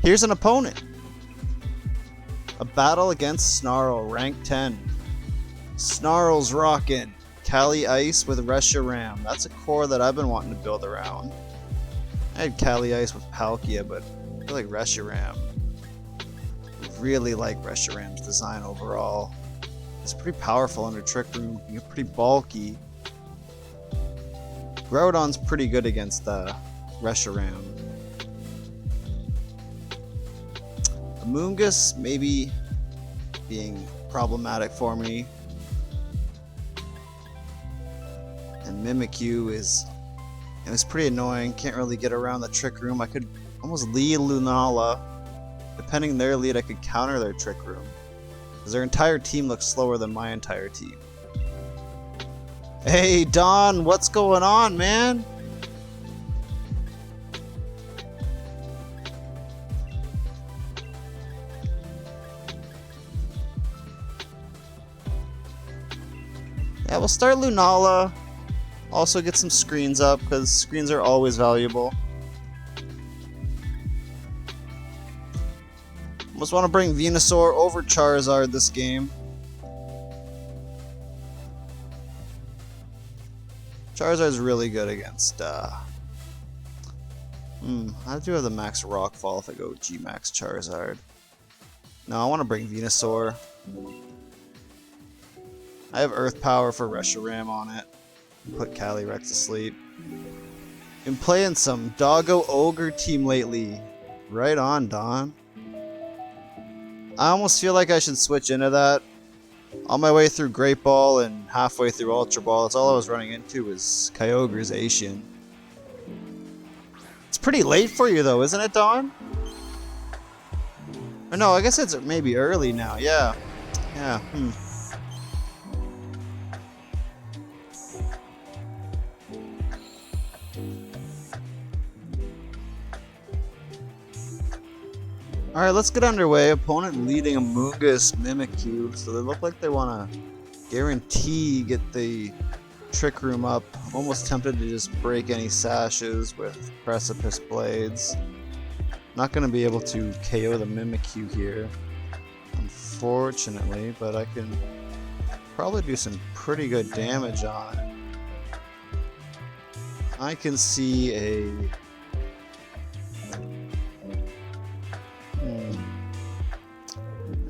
Here's an opponent. A battle against Snarl, rank 10. Snarl's rockin'. Cali Ice with Reshiram. That's a core that I've been wanting to build around. I had Cali Ice with Palkia, but I feel like Reshiram. Really like Reshiram's design overall. It's pretty powerful under Trick Room. You're pretty bulky. Groudon's pretty good against Reshiram. Amoonguss maybe being problematic for me. And Mimikyu is it's pretty annoying. Can't really get around the Trick Room. I could almost lead Lunala. Depending on their lead, I could counter their Trick Room. Because their entire team looks slower than my entire team. Hey Don, what's going on, man? Yeah, we'll start Lunala. Also get some screens up, because screens are always valuable. Almost want to bring Venusaur over Charizard this game. Charizard's really good against, I do have the max Rockfall if I go G-Max Charizard. No, I want to bring Venusaur. I have Earth Power for Reshiram on it. Put Calyrex to sleep. Been playing some Doggo Ogre team lately. Right on, Don. I almost feel like I should switch into that. On my way through Great Ball and halfway through Ultra Ball, that's all I was running into was Kyogre's Asian. It's pretty late for you though, isn't it, Don? Or no, I guess it's maybe early now, yeah. Yeah, Alright, let's get underway. Opponent leading Amoonguss, Mimikyu. So they look like they want to guarantee get the Trick Room up. I'm almost tempted to just break any sashes with Precipice Blades. Not going to be able to KO the Mimikyu here, unfortunately, but I can probably do some pretty good damage on it. I can see a...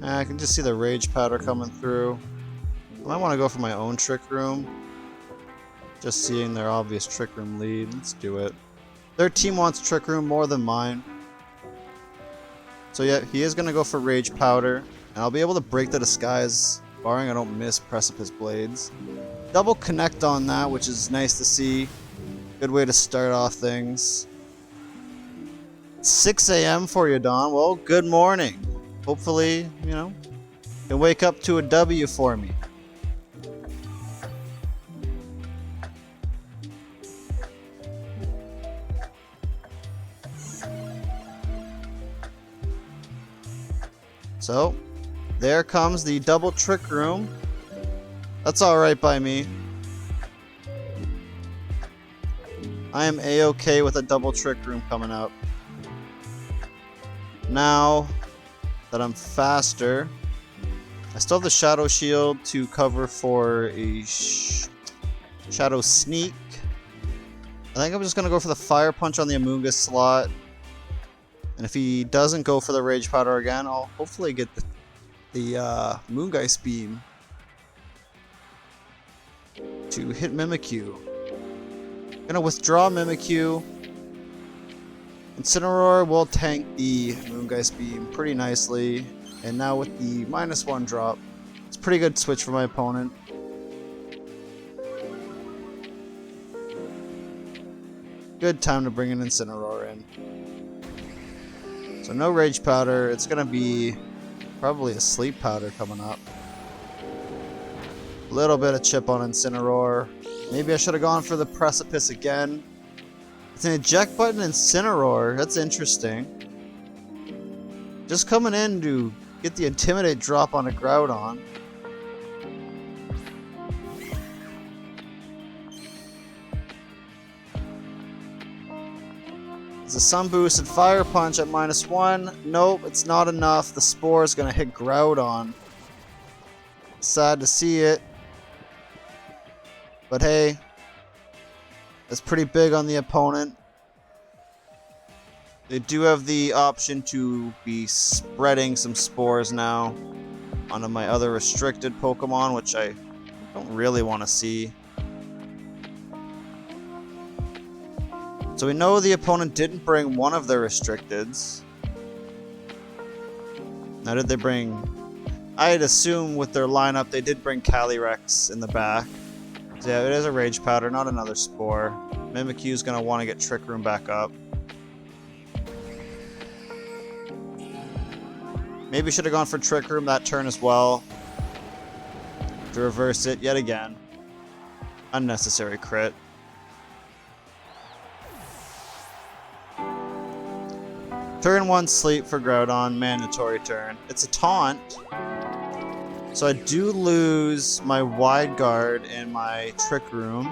I can just see the Rage Powder coming through. I might want to go for my own Trick Room. Just seeing their obvious Trick Room lead. Let's do it. Their team wants Trick Room more than mine. So yeah, he is going to go for Rage Powder. And I'll be able to break the disguise, barring I don't miss Precipice Blades. Double connect on that, which is nice to see. Good way to start off things. 6 a.m. for you, Don. Well, good morning. Hopefully, you know, can wake up to a W for me. So, there comes the double Trick Room. That's alright by me. I am A-okay with a double Trick Room coming up. Now that I'm faster, I still have the Shadow Shield to cover for a Shadow Sneak. I think I'm just going to go for the Fire Punch on the Amoonguss slot. And if he doesn't go for the Rage Powder again, I'll hopefully get the Moongeist Beam to hit Mimikyu. Gonna withdraw Mimikyu. Incineroar will tank the Moongeist Beam pretty nicely. And now with the -1 drop, it's a pretty good switch for my opponent. Good time to bring an Incineroar in. So no Rage Powder. It's gonna be probably a Sleep Powder coming up. A little bit of chip on Incineroar. Maybe I should have gone for the Precipice again. It's an eject button Incineroar. That's interesting. Just coming in to get the Intimidate drop on a Groudon. This a Sun Boost and Fire Punch at -1. Nope, it's not enough. The Spore is going to hit Groudon. Sad to see it. But hey, that's pretty big on the opponent. They do have the option to be spreading some spores now onto my other restricted Pokemon, which I don't really want to see. So we know the opponent didn't bring one of their restricteds. Now did they bring... I'd assume with their lineup they did bring Calyrex in the back. So yeah, it is a Rage Powder, not another Spore. Mimikyu's going to want to get Trick Room back up. Maybe should have gone for Trick Room that turn as well. To reverse it yet again. Unnecessary crit. Turn 1 sleep for Groudon, mandatory turn. It's a taunt. So I do lose my Wide Guard and my Trick Room.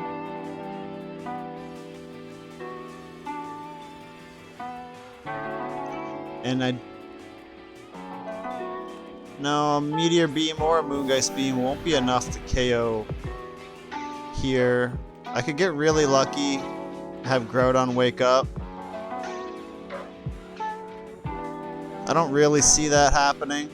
And no, Meteor Beam or Moongeist Beam won't be enough to KO here. I could get really lucky, have Groudon wake up. I don't really see that happening.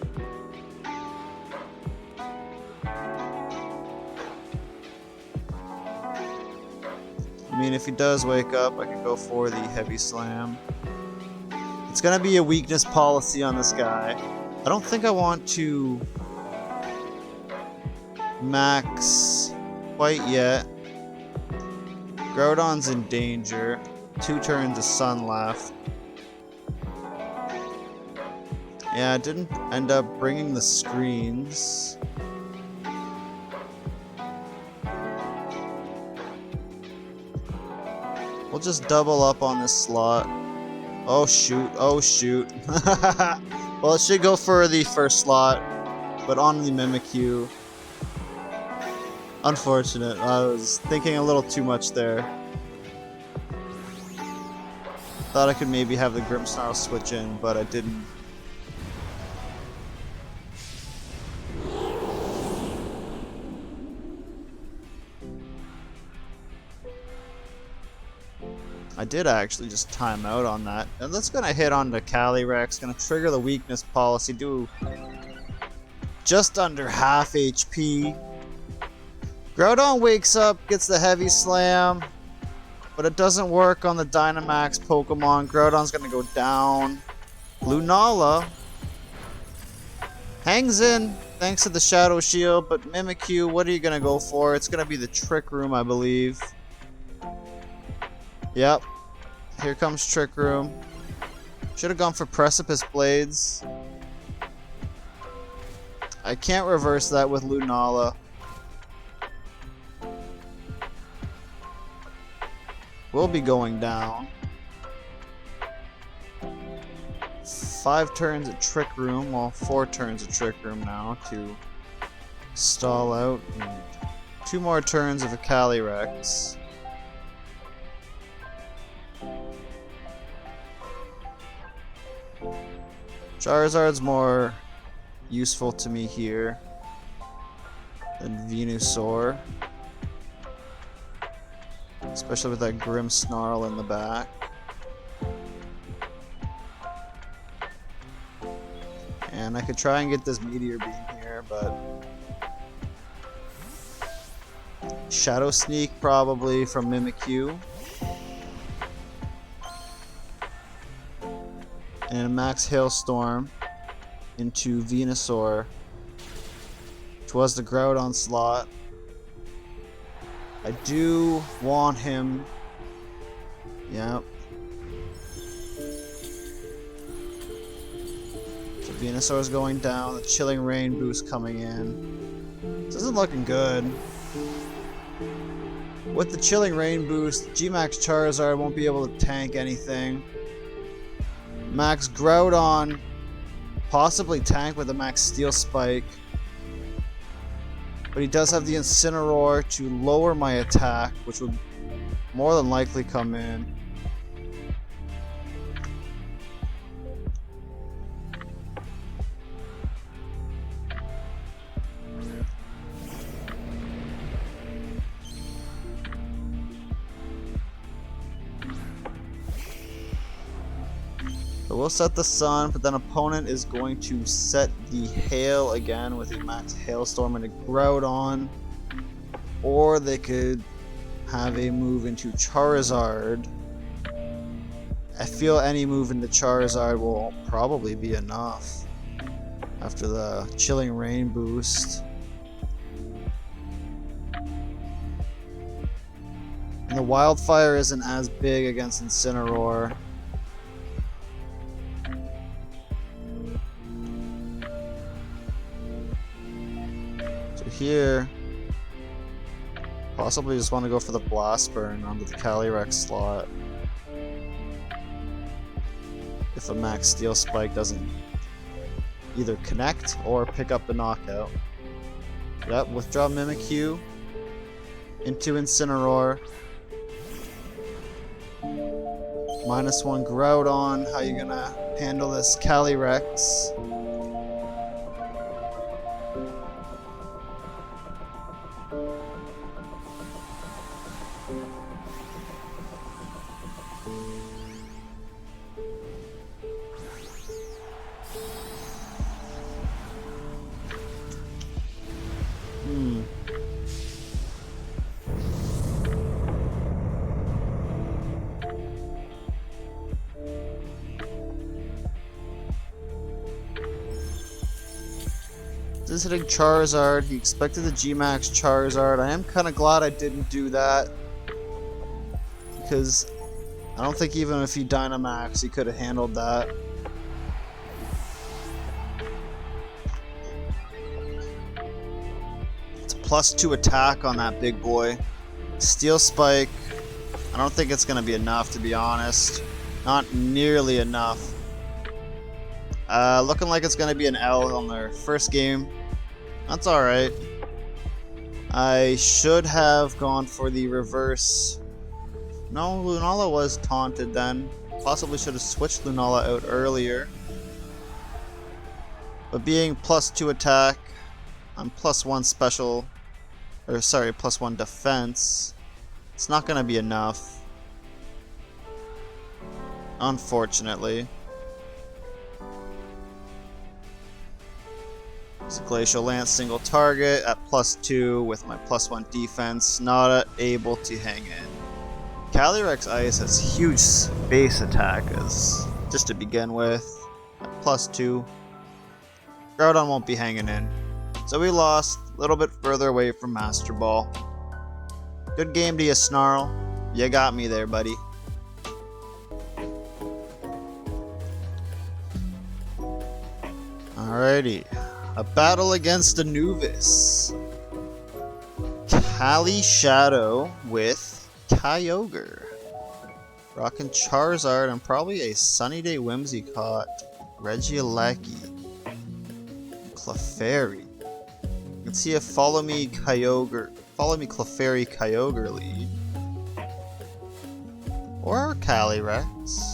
I mean, if he does wake up, I could go for the Heavy Slam. It's gonna be a weakness policy on this guy. I don't think I want to max quite yet. Groudon's in danger. 2 turns of Sun left. Yeah, I didn't end up bringing the screens. We'll just double up on this slot. Oh shoot, oh shoot. Well, it should go for the first slot, but on the Mimikyu. Unfortunate, I was thinking a little too much there. Thought I could maybe have the Grimmsnarl switch in, but I didn't. I did actually just time out on that. And that's gonna hit onto Calyrex, gonna trigger the weakness policy, do just under half HP. Groudon wakes up, gets the Heavy Slam, but it doesn't work on the Dynamax Pokemon. Groudon's gonna go down. Lunala hangs in thanks to the Shadow Shield, but Mimikyu, what are you gonna go for? It's gonna be the Trick Room, I believe. Yep. Here comes Trick Room. Should have gone for Precipice Blades. I can't reverse that with Lunala. We'll be going down. 5 turns at Trick Room. Well, 4 turns at Trick Room now to stall out. And 2 more turns of a Calyrex. Charizard's more useful to me here than Venusaur. Especially with that Grimmsnarl in the back. And I could try and get this Meteor Beam here, but... Shadow Sneak probably from Mimikyu. And a Max Hailstorm into Venusaur, which was the Groudon slot. I do want him. Yep. So Venusaur's going down, the Chilling Rain boost coming in. This isn't looking good. With the Chilling Rain boost, G-Max Charizard won't be able to tank anything. Max Groudon possibly tank with a Max Steel Spike, but he does have the Incineroar to lower my attack, which would more than likely come in. we'll set the sun, but then opponent is going to set the hail again with a max hailstorm and a Groudon. Or they could have a move into Charizard. I feel any move into Charizard will probably be enough after the Chilling Rain boost. And the Wildfire isn't as big against Incineroar. So here, possibly just want to go for the Blast Burn onto the Calyrex slot. If a max Steel Spike doesn't either connect or pick up the knockout. Yep, withdraw Mimikyu into Incineroar. -1 Groudon. How you gonna handle this Calyrex? This is hitting Charizard. He expected the G-Max Charizard. I am kind of glad I didn't do that, because I don't think even if he Dynamax, he could have handled that. It's a +2 attack on that big boy. Steel Spike, I don't think it's going to be enough, to be honest. Not nearly enough. Looking like it's going to be an L on their first game. That's alright. I should have gone for the reverse. No, Lunala was taunted then. Possibly should have switched Lunala out earlier. But being +2 attack, I'm +1 special, or sorry, +1 defense, it's not going to be enough. Unfortunately. It's a Glacial Lance single target at +2 with my +1 defense, not able to hang in. Calyrex Ice has huge space attack as just to begin with, at +2. Groudon won't be hanging in. So we lost a little bit further away from Master Ball. Good game to you, Snarl. You got me there, buddy. Alrighty. A battle against Anubis. Cali Shadow with Kyogre. Rockin' Charizard and probably a Sunny Day Whimsicott. Regieleki. Clefairy. You can see a Follow Me Clefairy Kyogre lead. Or Calyrex.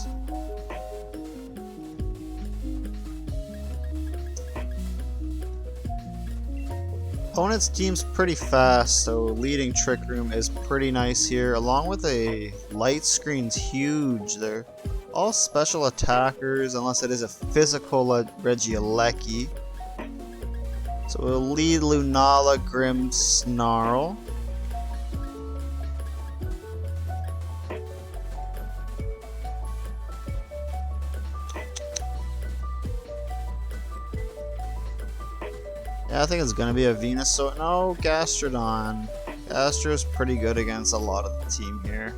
Opponent's team's pretty fast, so leading Trick Room is pretty nice here. Along with a light screen's huge. They're all special attackers, unless it is a physical Regieleki. So we'll lead Lunala, Grimmsnarl. Yeah, I think it's gonna be a Venusaur. No, Gastrodon. Gastro's pretty good against a lot of the team here.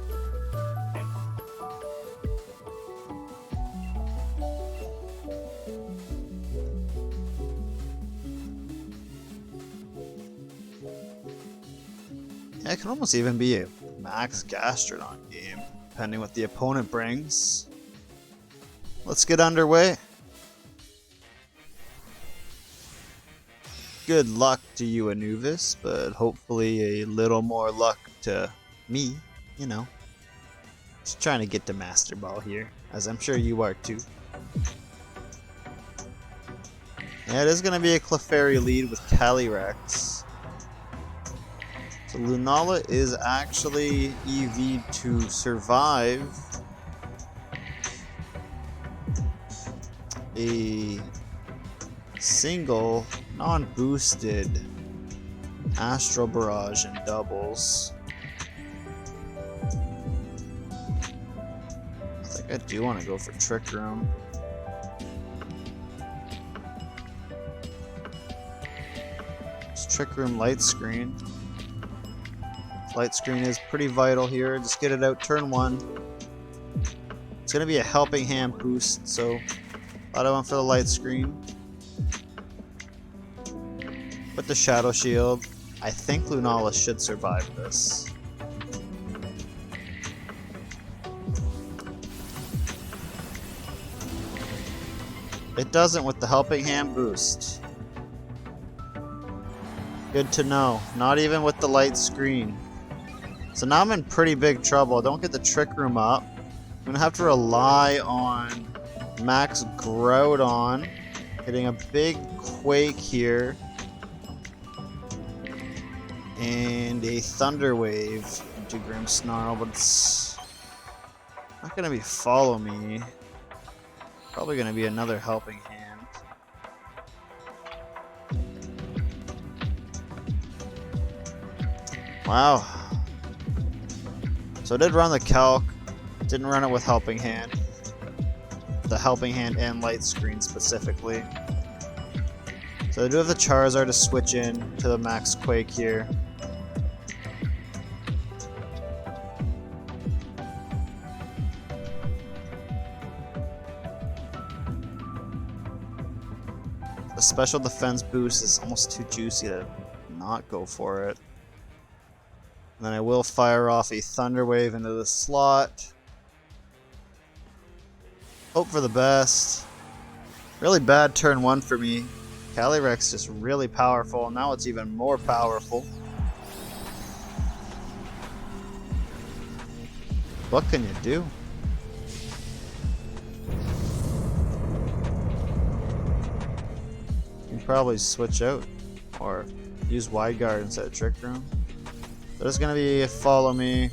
Yeah, it can almost even be a max Gastrodon game, depending what the opponent brings. Let's get underway. Good luck to you, Anubis, but hopefully a little more luck to me, you know. Just trying to get to Master Ball here, as I'm sure you are too. Yeah, it is going to be a Clefairy lead with Calyrex. So Lunala is actually EV'd to survive. a single non-boosted Astral Barrage in doubles. I think I do want to go for Trick Room. It's Trick Room Light Screen. Light Screen is pretty vital here. Just get it out turn 1. It's going to be a Helping Hand boost, so thought I went for the Light Screen. With the Shadow Shield, I think Lunala should survive this. It doesn't with the Helping Hand boost. Good to know. Not even with the Light Screen. So now I'm in pretty big trouble. I don't get the Trick Room up. I'm going to have to rely on Max Groudon hitting a big Quake here. And a Thunder Wave into Grimmsnarl, but it's not going to be Follow Me. Probably going to be another Helping Hand. Wow. So I did run the calc. Didn't run it with Helping Hand. The Helping Hand and Light Screen specifically. So I do have the Charizard to switch in to the Max Quake here. The special defense boost is almost too juicy to not go for it. And then I will fire off a Thunder Wave into the slot. Hope for the best. Really bad turn 1 for me. Calyrex just really powerful, and now it's even more powerful. What can you do? You can probably switch out or use Wide Guard instead of Trick Room. There's gonna be a Follow Me.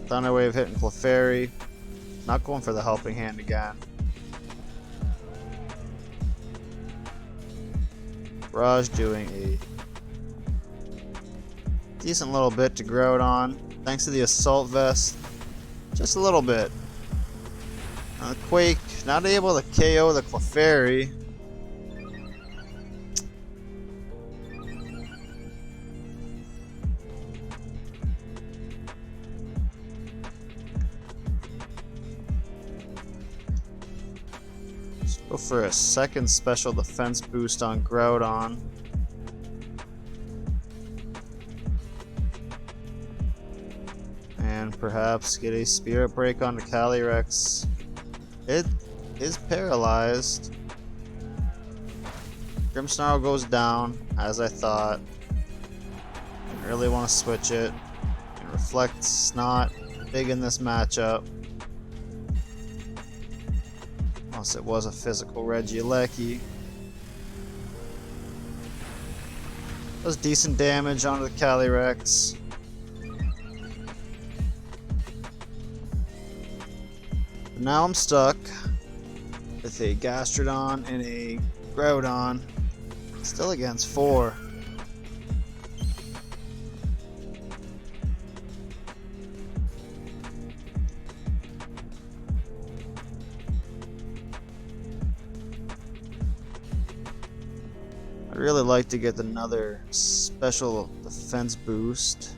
Thunder Wave hitting Clefairy. Not going for the Helping Hand again. Raj doing a decent little bit to Groudon. Thanks to the Assault Vest. Just a little bit. Quake, not able to KO the Clefairy. Go for a second special defense boost on Groudon. And perhaps get a Spirit Break on the Calyrex. It is paralyzed. Grimmsnarl goes down, as I thought. I really want to switch it. And Reflect's not big in this matchup. Unless it was a physical Regieleki. Does decent damage onto the Calyrex. But now I'm stuck with a Gastrodon and a Groudon. Still against 4. I'd really like to get another special defense boost.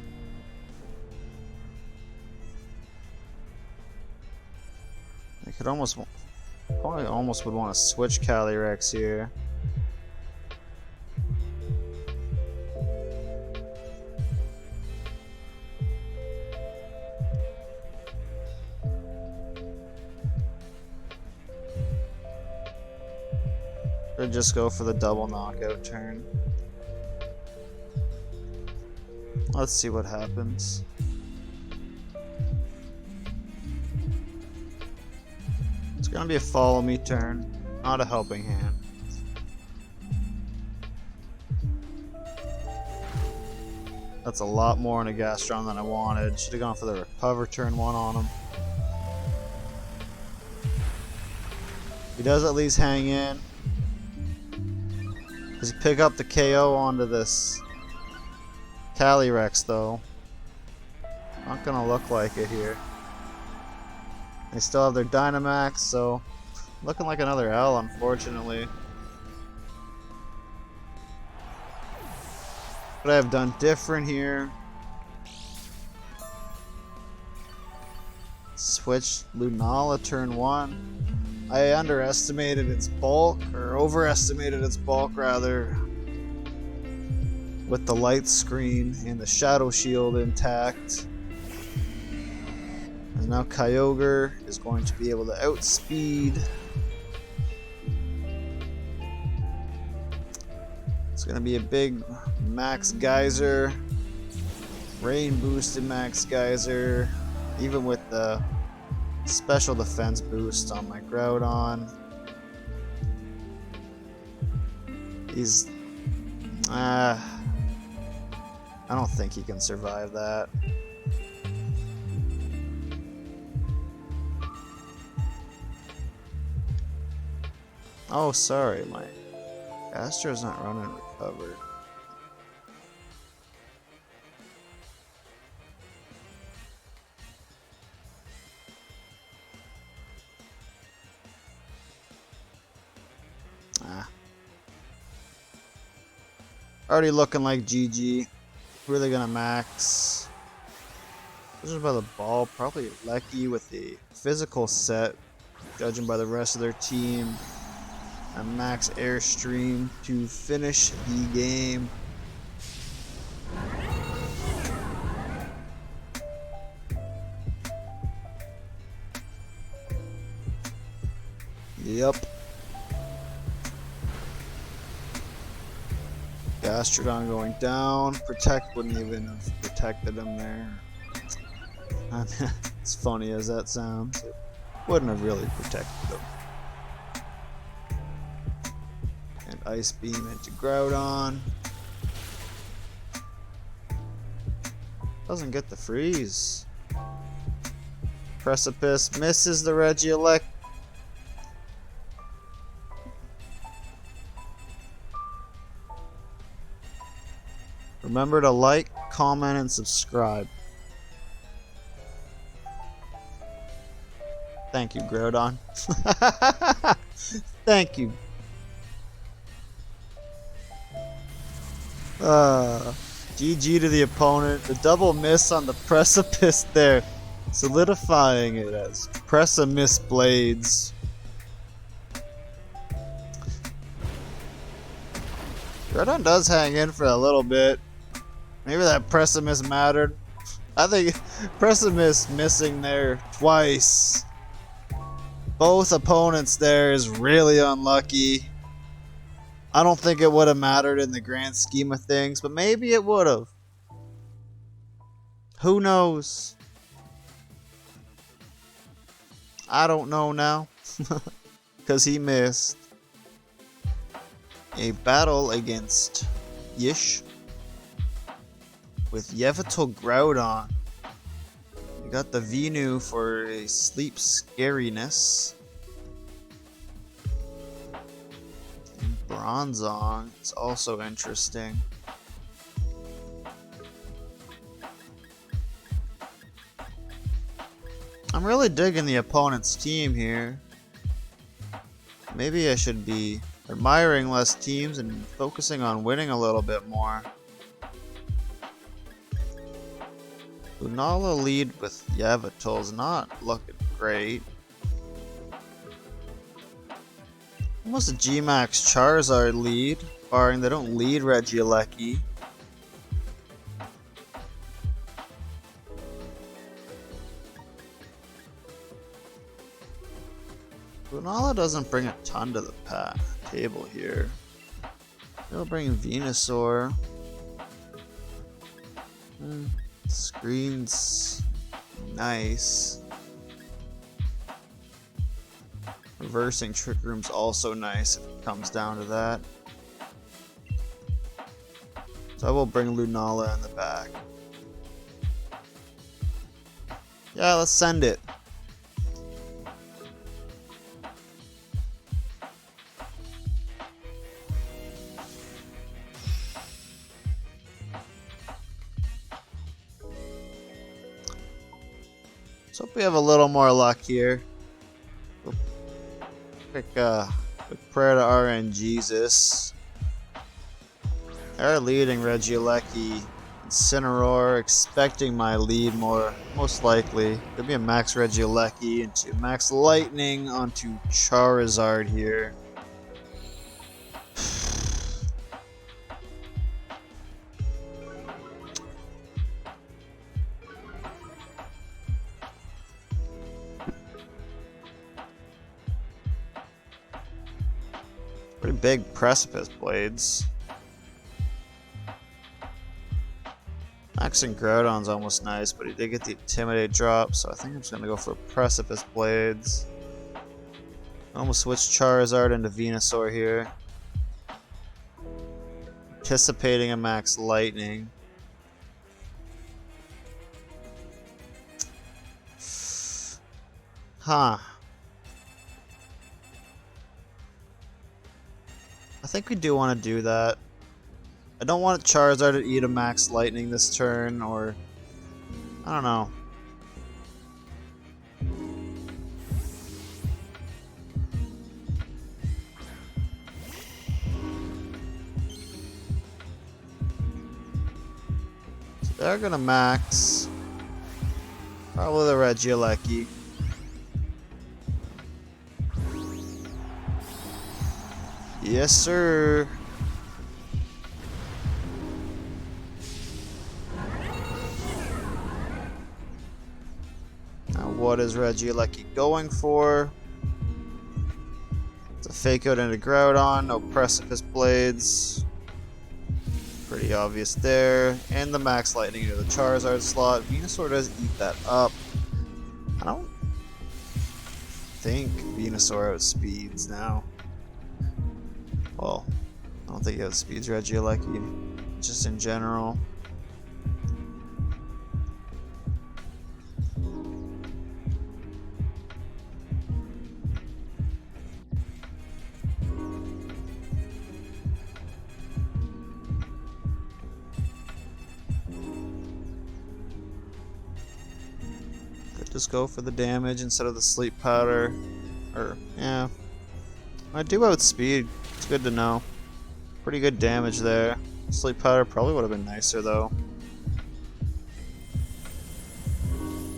I could probably almost would want to switch Calyrex here. Or just go for the double knockout turn. Let's see what happens. It's gonna be a Follow Me turn, not a Helping Hand. That's a lot more in a Gastron than I wanted. Should have gone for the Recover turn 1 on him. He does at least hang in. Does he pick up the KO onto this Calyrex though? Not gonna look like it here. They still have their Dynamax, so looking like another L, unfortunately. What I have done different here. Switch Lunala turn 1. I underestimated its bulk, or overestimated its bulk rather, with the light screen and the shadow shield intact. And now Kyogre is going to be able to outspeed. It's going to be a big Max Geyser, rain boosted Max Geyser, even with the special defense boost on my Groudon. He's I don't think he can survive that. Oh, sorry, my Astro's not running recovered. Already looking like GG. Who are they gonna max? Judging by the ball, probably Lecky with the physical set. Judging by the rest of their team. A max Airstream to finish the game. Yep. Gastrodon going down. Protect wouldn't even have protected him there. As funny as that sounds, it wouldn't have really protected him. And Ice Beam into Groudon. Doesn't get the freeze. Precipice misses the Regieleki. Remember to like, comment, and subscribe. Thank you, Groudon. Thank you. GG to the opponent. The double miss on the Precipice there, solidifying it as Precipice Blades. Groudon does hang in for a little bit. Maybe that Precipice mattered. I think Precipice missing there twice. Both opponents there is really unlucky. I don't think it would have mattered in the grand scheme of things, but maybe it would have. Who knows? I don't know now. Because he missed. A battle against Yish with Yveltal Groudon. We got the Venu for a sleep scariness. And Bronzong is also interesting. I'm really digging the opponent's team here. Maybe I should be admiring less teams and focusing on winning a little bit more. Lunala lead with Yveltal's not looking great. Almost a G-Max Charizard lead, barring they don't lead Regieleki. Lunala doesn't bring a ton to the table here. He'll bring Venusaur. Screen's nice. Reversing Trick Room's also nice if it comes down to that. So I will bring Lunala in the back. Yeah, let's send it. Let's hope we have a little more luck here. We'll quick prayer to RNGesus. They're leading Regieleki. Incineroar, expecting my lead most likely. Could be a max Regieleki into max Lightning onto Charizard here. Pretty big Precipice Blades. Maxing Groudon's almost nice, but he did get the Intimidate drop, so I think I'm just going to go for Precipice Blades. Almost switch Charizard into Venusaur here. Anticipating a max Lightning. Huh. I think we do want to do that. I don't want Charizard to eat a max Lightning this turn, or I don't know. So they're gonna max probably the Regieleki. Yes, sir. What is Regieleki going for? It's a fake out into Groudon, no Precipice Blades. Pretty obvious there. And the max Lightning into the Charizard slot. Venusaur does eat that up. I don't think Venusaur outspeeds now. Well, I don't think he outspeeds Regieleki, just in general. Just go for the damage instead of the sleep powder. Or, yeah. I do outspeed. It's good to know. Pretty good damage there. Sleep powder probably would have been nicer though.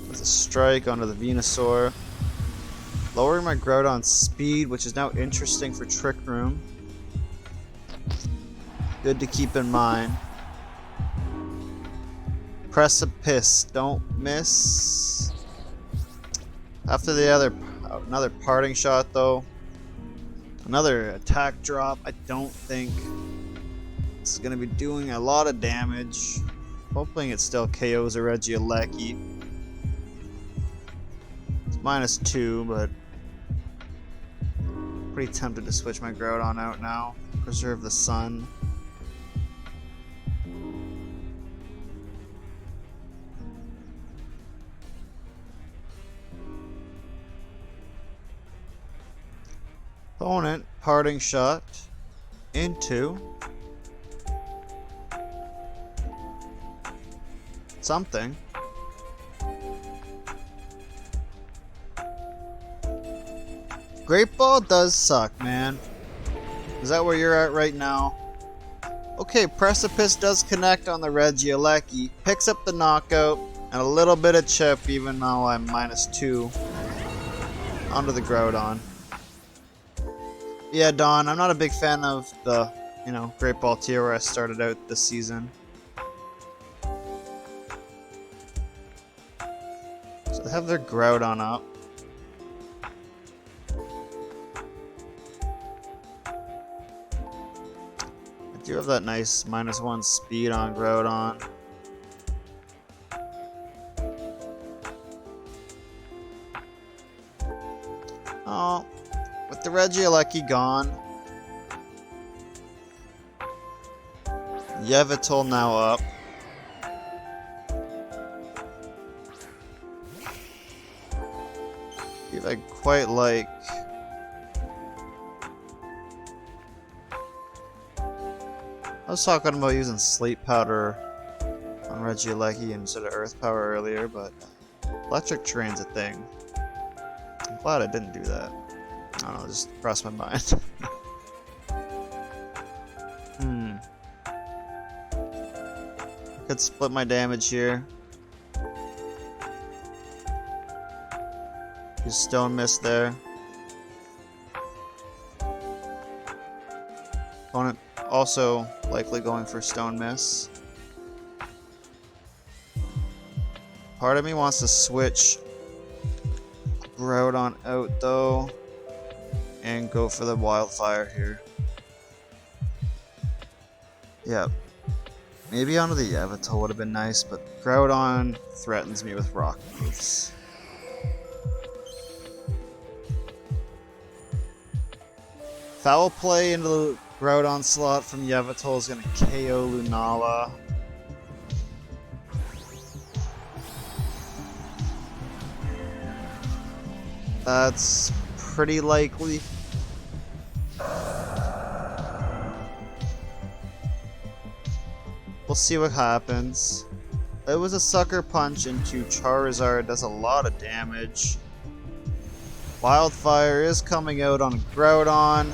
With a strike onto the Venusaur. Lowering my Groudon's speed, which is now interesting for Trick Room. Good to keep in mind. Precipice, don't miss. After the another parting shot though, another attack drop. I don't think this is going to be doing a lot of damage. Hoping it still KOs a Regieleki. It's -2, but pretty tempted to switch my Groudon out now. Preserve the sun. Opponent, parting shot into something. Great Ball does suck, man. Is that where you're at right now? Okay, Precipice does connect on the Regieleki, picks up the knockout, and a little bit of chip even though I'm -2 onto the Groudon. Yeah, Don, I'm not a big fan of the, Great Ball tier where I started out this season. So they have their Groudon up. I do have that nice -1 speed on Groudon. Oh. With the Regieleki gone, Yveltal now up. I quite like. I was talking about using Sleep Powder on Regieleki instead of Earth Power earlier, but Electric terrain's a thing. I'm glad I didn't do that. I don't know, just crossed my mind. Could split my damage here. Use Stone Mist there. Opponent also likely going for Stone Mist. Part of me wants to switch Groudon out though and go for the Wildfire here. Yep. Maybe onto the Yveltal would have been nice, but Groudon threatens me with rock moves. Foul play into the Groudon slot from Yveltal is going to KO Lunala. That's pretty likely. We'll see what happens. It was a Sucker Punch into Charizard, does a lot of damage. Wildfire is coming out on Groudon.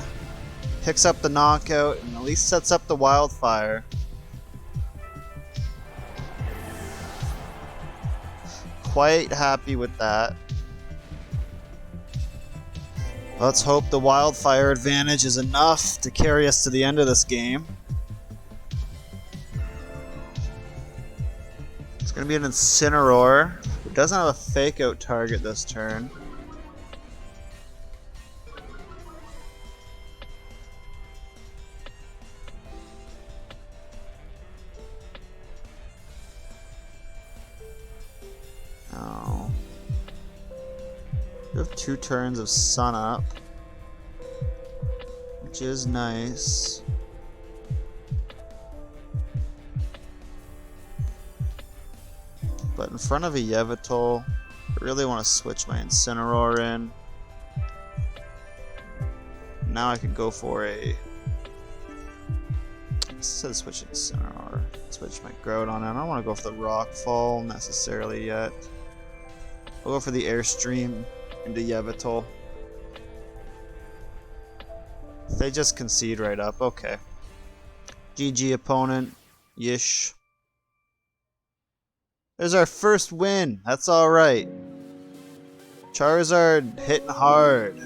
Picks up the knockout and at least sets up the Wildfire. Quite happy with that. Let's hope the Wildfire advantage is enough to carry us to the end of this game. It's going to be an Incineroar, who doesn't have a Fake Out target this turn. Oh. We have 2 turns of Sun Up, which is nice. But in front of a Yveltal, I really want to switch my Incineroar in. Now I could go for a... Instead of switching Incineroar, switch my Groudon in. I don't want to go for the Rockfall necessarily yet. I'll go for the Airstream into Yveltal. They just concede right up. Okay. GG opponent. Yish. There's our first win. That's alright. Charizard hitting hard.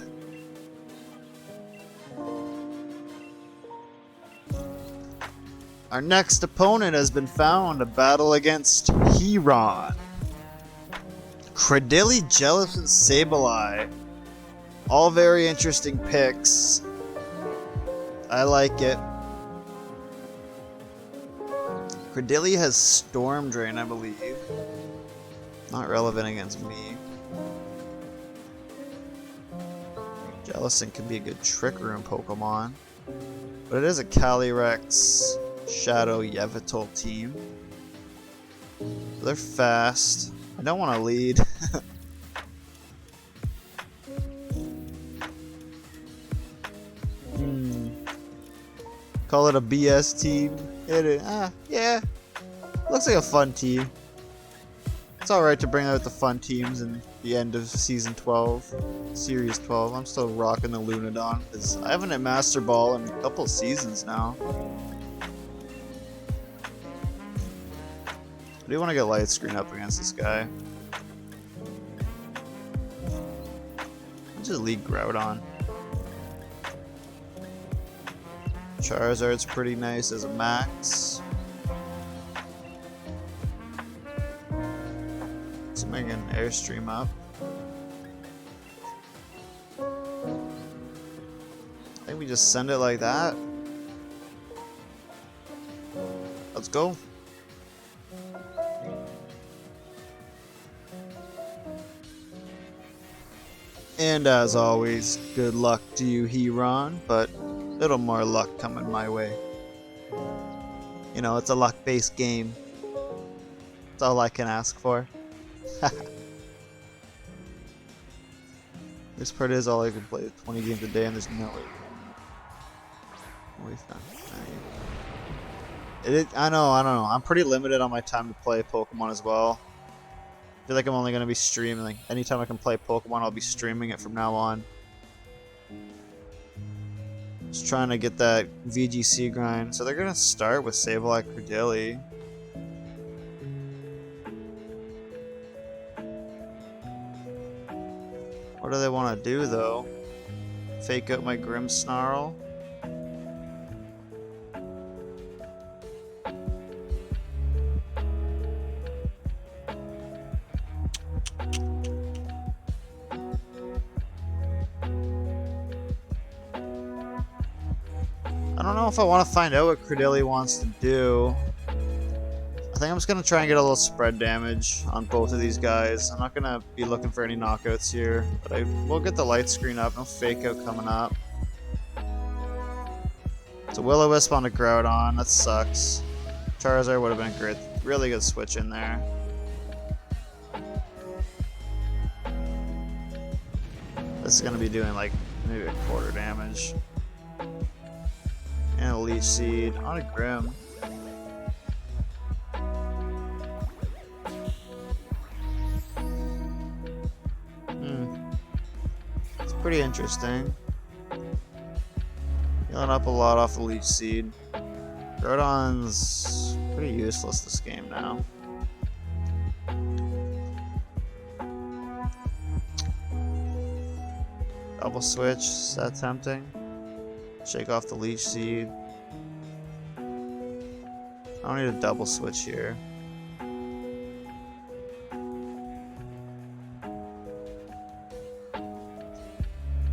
Our next opponent has been found. A battle against Heron. Credilli, Jellicent, and Sableye. All very interesting picks. I like it. Credilli has Storm Drain, I believe. Not relevant against me. Jellicent can be a good Trick Room Pokemon. But it is a Calyrex Shadow Yveltal team. They're fast. I don't want to lead. Call it a BS team. Yeah. Looks like a fun team. It's alright to bring out the fun teams in the end of Season 12. Series 12. I'm still rocking the Lunadon because I haven't hit Master Ball in a couple seasons now. I do want to get Light Screen up against this guy. I'll just lead Groudon. Charizard's pretty nice as a max. Let's make an Airstream up. I think we just send it like that. Let's go. And as always, good luck to you, Heron, but little more luck coming my way. You know, it's a luck-based game. That's all I can ask for. This part is all I can play 20 games a day, and there's no way. I don't know. I'm pretty limited on my time to play Pokemon as well. I feel like I'm only going to be streaming. Like, anytime I can play Pokemon, I'll be streaming it from now on. Just trying to get that VGC grind. So they're going to start with Sableye Credilli. What do they want to do, though? Fake out my Grimmsnarl? I don't know if I want to find out what Credilli wants to do. I think I'm just going to try and get a little spread damage on both of these guys. I'm not going to be looking for any knockouts here, but I will get the light screen up. No fake out coming up. It's a Will-O-Wisp on a Groudon. That sucks. Charizard would have been great. Really good switch in there. This is going to be doing like maybe a quarter damage. And a Leech Seed on a Grim. It's pretty interesting. Healing up a lot off the Leech Seed. Groudon's pretty useless this game now. Double switch, is that tempting? Shake off the Leech Seed. I don't need a double switch here.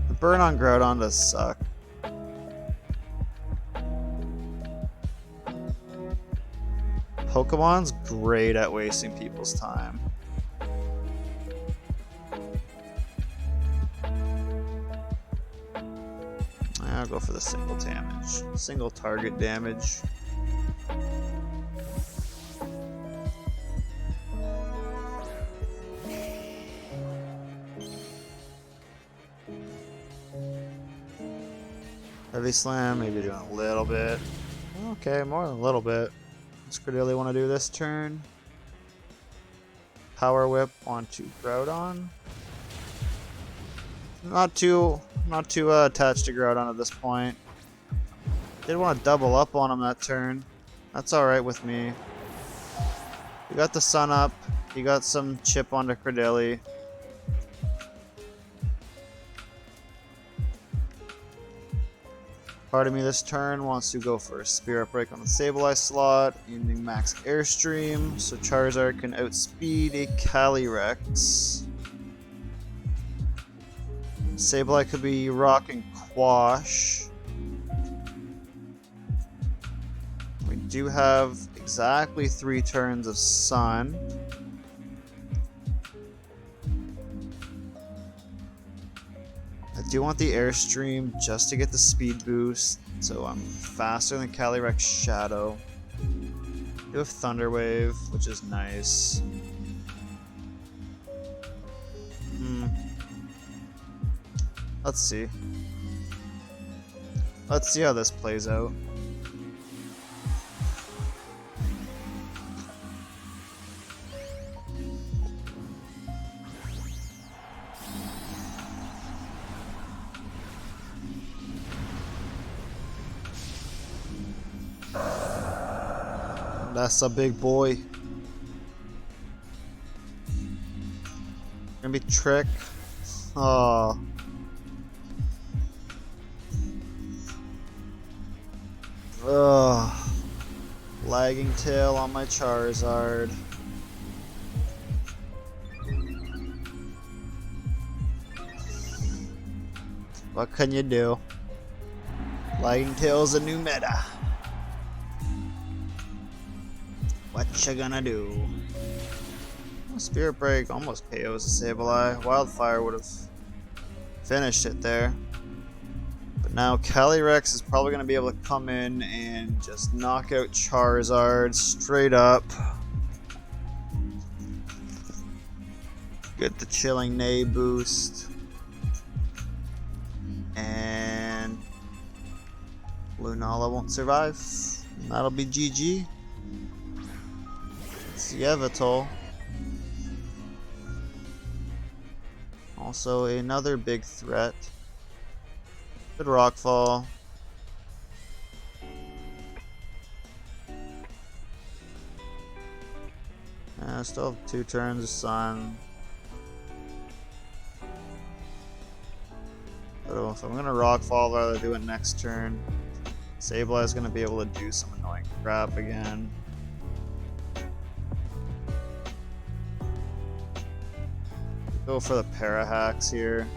The burn on Groudon does suck. Pokemon's great at wasting people's time. I'll go for the single damage. Single target damage. Heavy Slam, maybe doing a little bit. Okay, more than a little bit. Does Credilli want to do this turn? Power Whip onto Groudon. Not too attached to Groudon at this point. Did want to double up on him that turn. That's alright with me. We got the sun up. He got some chip onto Credilli. Part of me this turn wants to go for a Spirit Break on the Sableye slot, using max Airstream, so Charizard can outspeed a Calyrex. Sableye could be Rock and Quash. We do have exactly 3 turns of Sun. I do want the Airstream just to get the speed boost, so I'm faster than Calyrex Shadow. I do have Thunder Wave, which is nice. Let's see. Let's see how this plays out. That's a big boy. Gonna be Trick. Oh. Ugh. Lagging tail on my Charizard. What can you do? Lagging tail's a new meta. What you gonna do? Spirit Break almost KOs a Sableye. Wildfire would have finished it there. But now Calyrex is probably going to be able to come in and just knock out Charizard straight up. Get the Chilling Neigh boost. And Lunala won't survive. And that'll be GG. It's Yveltal. Also another big threat. Good rockfall. I still have 2 turns of sun. So I'm gonna rockfall rather do it next turn. Sableye is gonna be able to do some annoying crap again. Go for the Parahacks here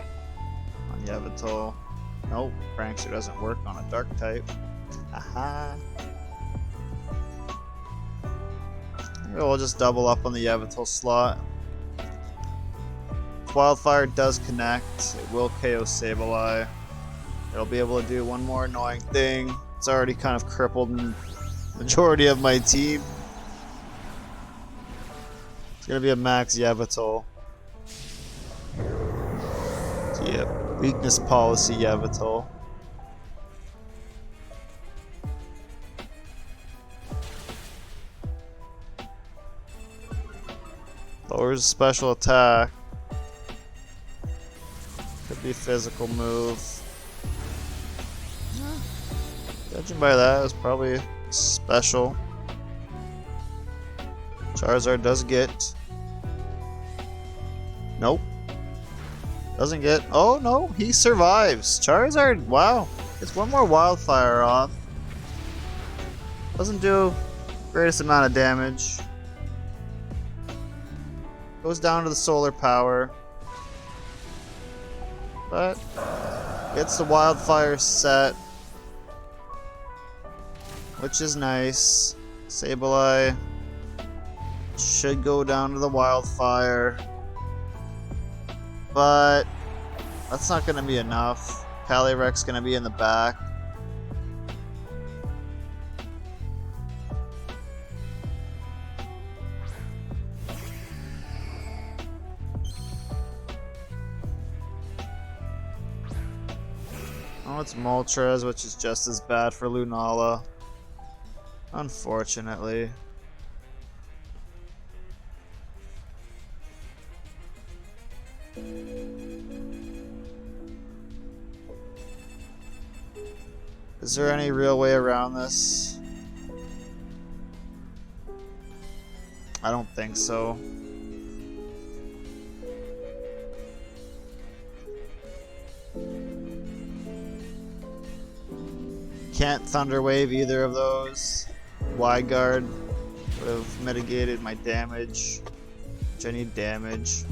on Yveltal. Nope, Prankster doesn't work on a dark type. Aha. We'll just double up on the Yveltal slot. If Wildfire does connect, it will KO Sableye. It'll be able to do one more annoying thing. It's already kind of crippled the majority of my team. It's gonna be a max Yveltal. Yep, weakness policy Yveltal. Lowers special attack. Could be a physical move. Judging by that, it was probably special. Charizard does get. Nope. Doesn't get. Oh no, he survives. Charizard, wow. Gets one more Wildfire off. Doesn't do greatest amount of damage. Goes down to the solar power. But gets the Wildfire set. Which is nice. Sableye should go down to the Wildfire. But that's not going to be enough. Calyrex going to be in the back. Oh, it's Moltres, which is just as bad for Lunala. Unfortunately. Is there any real way around this? I don't think so. Can't Thunder Wave either of those. Wide Guard would have mitigated my damage, which I need damage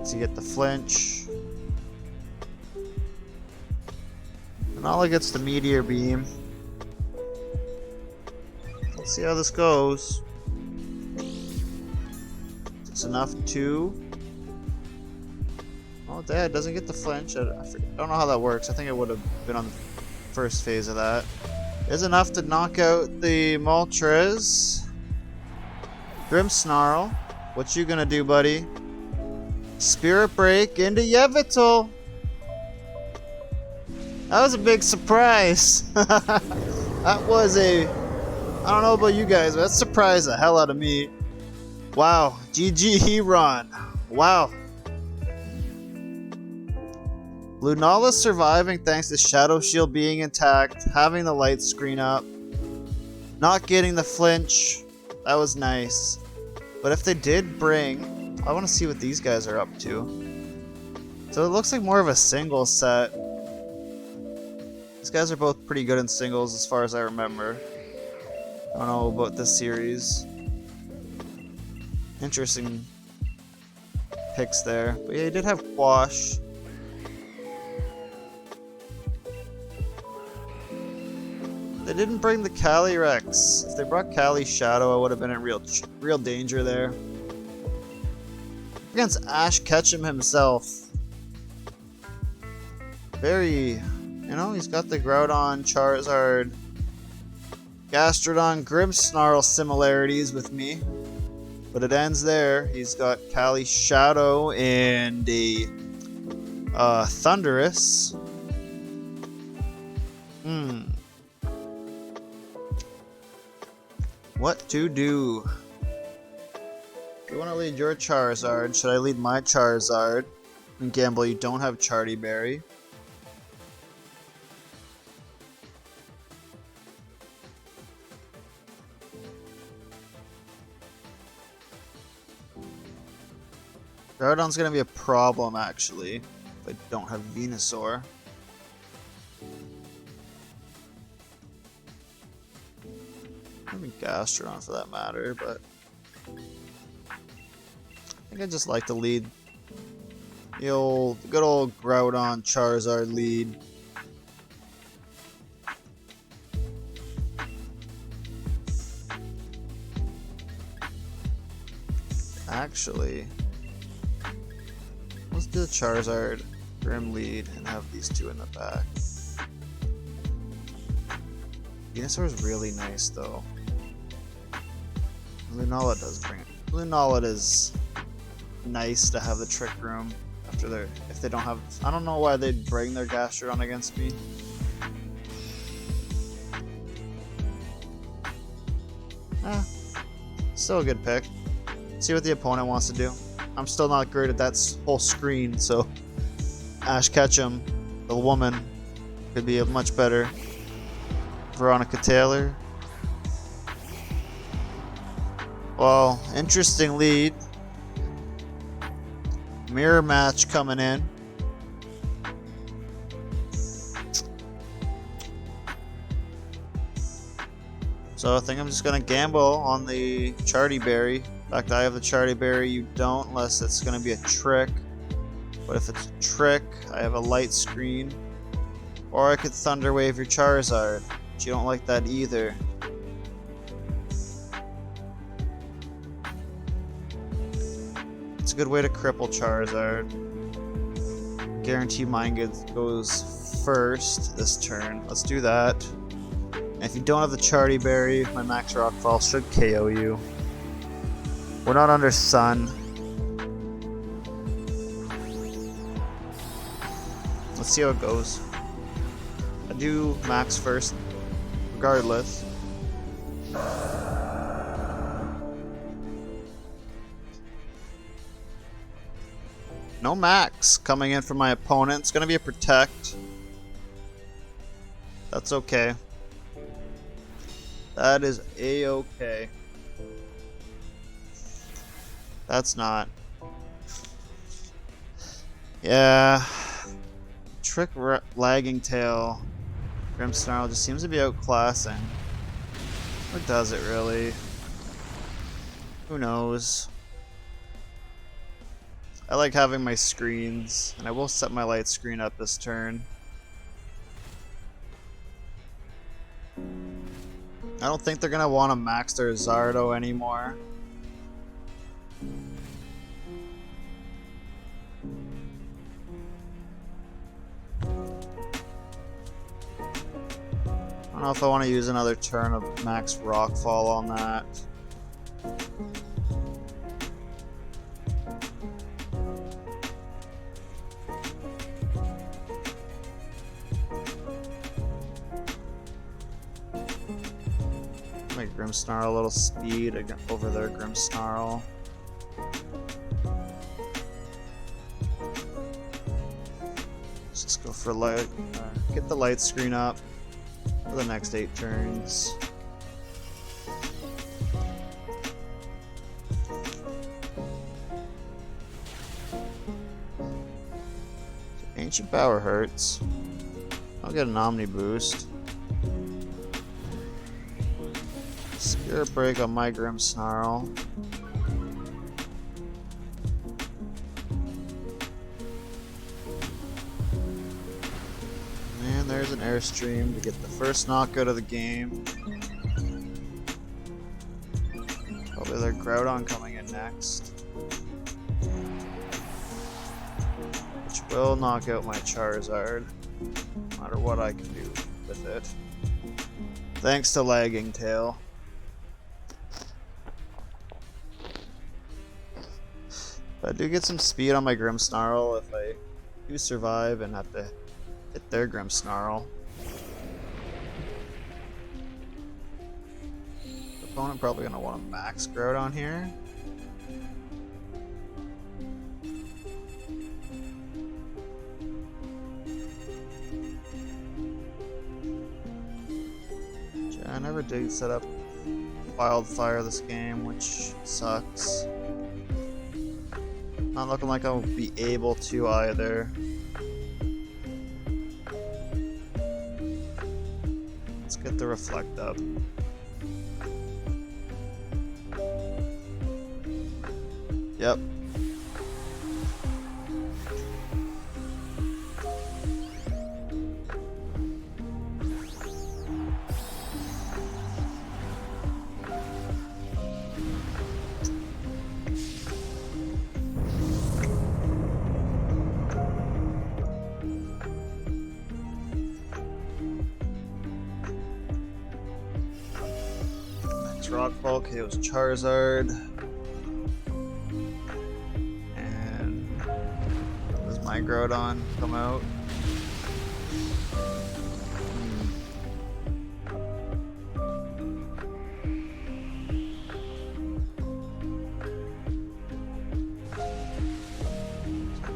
to get the flinch. Lunala gets the Meteor Beam. Let's see how this goes. It's enough to. Oh, Dad doesn't get the flinch. I don't know how that works. I think it would have been on the first phase of that. Is enough to knock out the Moltres. Grimmsnarl, what you gonna do, buddy? Spirit Break into Yveltal. That was a big surprise. That was a... I don't know about you guys, but that surprised the hell out of me. Wow. GG Heron. Wow. Lunala surviving thanks to Shadow Shield being intact, having the light screen up, not getting the flinch. That was nice. But if they did bring... I want to see what these guys are up to. So it looks like more of a single set. These guys are both pretty good in singles as far as I remember. I don't know about this series. Interesting picks there. But yeah, he did have Quash. They didn't bring the Calyrex. If they brought Cali Shadow, I would have been in real danger there. Against Ash Ketchum himself. Very, you know, he's got the Groudon, Charizard, Gastrodon, Grimmsnarl similarities with me. But it ends there. He's got Cali Shadow and a Thundurus. What to do? You want to lead your Charizard? Should I lead my Charizard? And gamble you don't have Charty Berry. Groudon's gonna be a problem actually, if I don't have Venusaur. Maybe Gastrodon for that matter, but I think I just like to lead the good old Groudon Charizard lead. Actually, let's do the Charizard Grim lead and have these two in the back. Venusaur is really nice though. Lunala does bring it. Lunala is nice to have the Trick Room after if they don't have. I don't know why they'd bring their Gastrodon against me. Still a good pick. See what the opponent wants to do. I'm still not great at that whole screen, so Ash Ketchum, the woman, could be much better. Veronica Taylor. Well, interesting lead. Mirror match coming in. So I think I'm just gonna gamble on the Charty Berry. In fact, I have the Charty Berry, you don't, unless it's gonna be a trick. But if it's a trick, I have a light screen. Or I could Thunder Wave your Charizard, but you don't like that either. It's a good way to cripple Charizard. Guarantee mine goes first this turn. Let's do that. And if you don't have the Charty Berry, my Max Rockfall should KO you. We're not under Sun. Let's see how it goes. I do Max first, regardless. No Max coming in from my opponent. It's going to be a Protect. That's okay. That is A-okay. That's not. Yeah. Trick Lagging Tail. Grimmsnarl just seems to be outclassing. Or does it really? Who knows? I like having my screens, and I will set my light screen up this turn. I don't think they're gonna want to max their Zardo anymore. I don't know if I want to use another turn of max Rockfall on that. Make Grimmsnarl a little speed over their Grimmsnarl. Let's just go for light. Get the light screen up for the next 8 turns. Ancient Power hurts. I'll get an Omni Boost. Spirit Break on my Grimmsnarl. And there's an Airstream to get the first knockout of the game. Probably their Groudon coming in next. Which will knock out my Charizard, no matter what I can do with it. Thanks to Lagging Tail. But I do get some speed on my Grimmsnarl if I do survive and have to hit their Grimmsnarl. The opponent probably gonna want to max Groudon here. never did set up wildfire this game, which sucks. Not looking like I'll be able to either. Let's get the reflect up. Yep. Rock Ball KO's Charizard. And does my Groudon come out?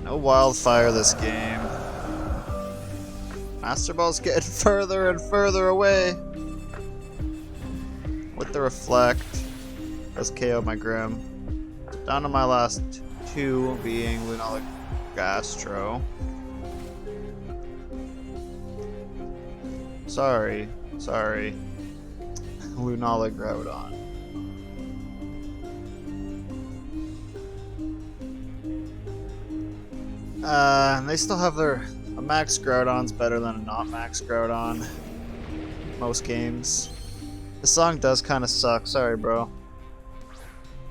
No wildfire this game. Masterball's getting further and further away. With the reflect, does KO my Grim. Down to my last two, being Lunala Gastro. Sorry. Lunala Groudon. They still have a max Groudon's better than a not max Groudon. Most games. The song does kind of suck. Sorry, bro.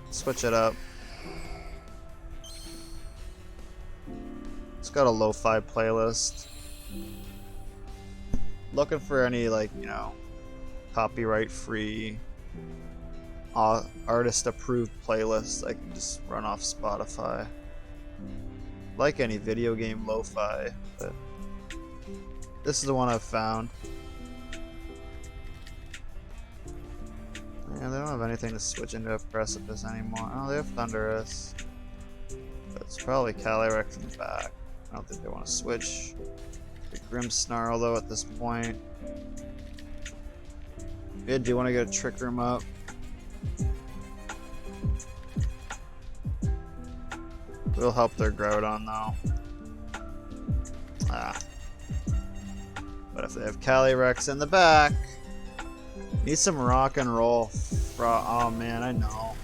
Switch it up. It's got a lo-fi playlist. Looking for any, like, you know, copyright-free, artist-approved playlists I can just run off Spotify. Like any video game lo-fi, but this is the one I've found. Yeah, they don't have anything to switch into a Precipice anymore. Oh, they have Thundurus. But it's probably Calyrex in the back. I don't think they want to switch. The Grimmsnarl, though, at this point. Yeah, do you want to get a Trick Room up? Will help their Groudon, though. Ah. But if they have Calyrex in the back... Need some rock and roll. Oh man, I know.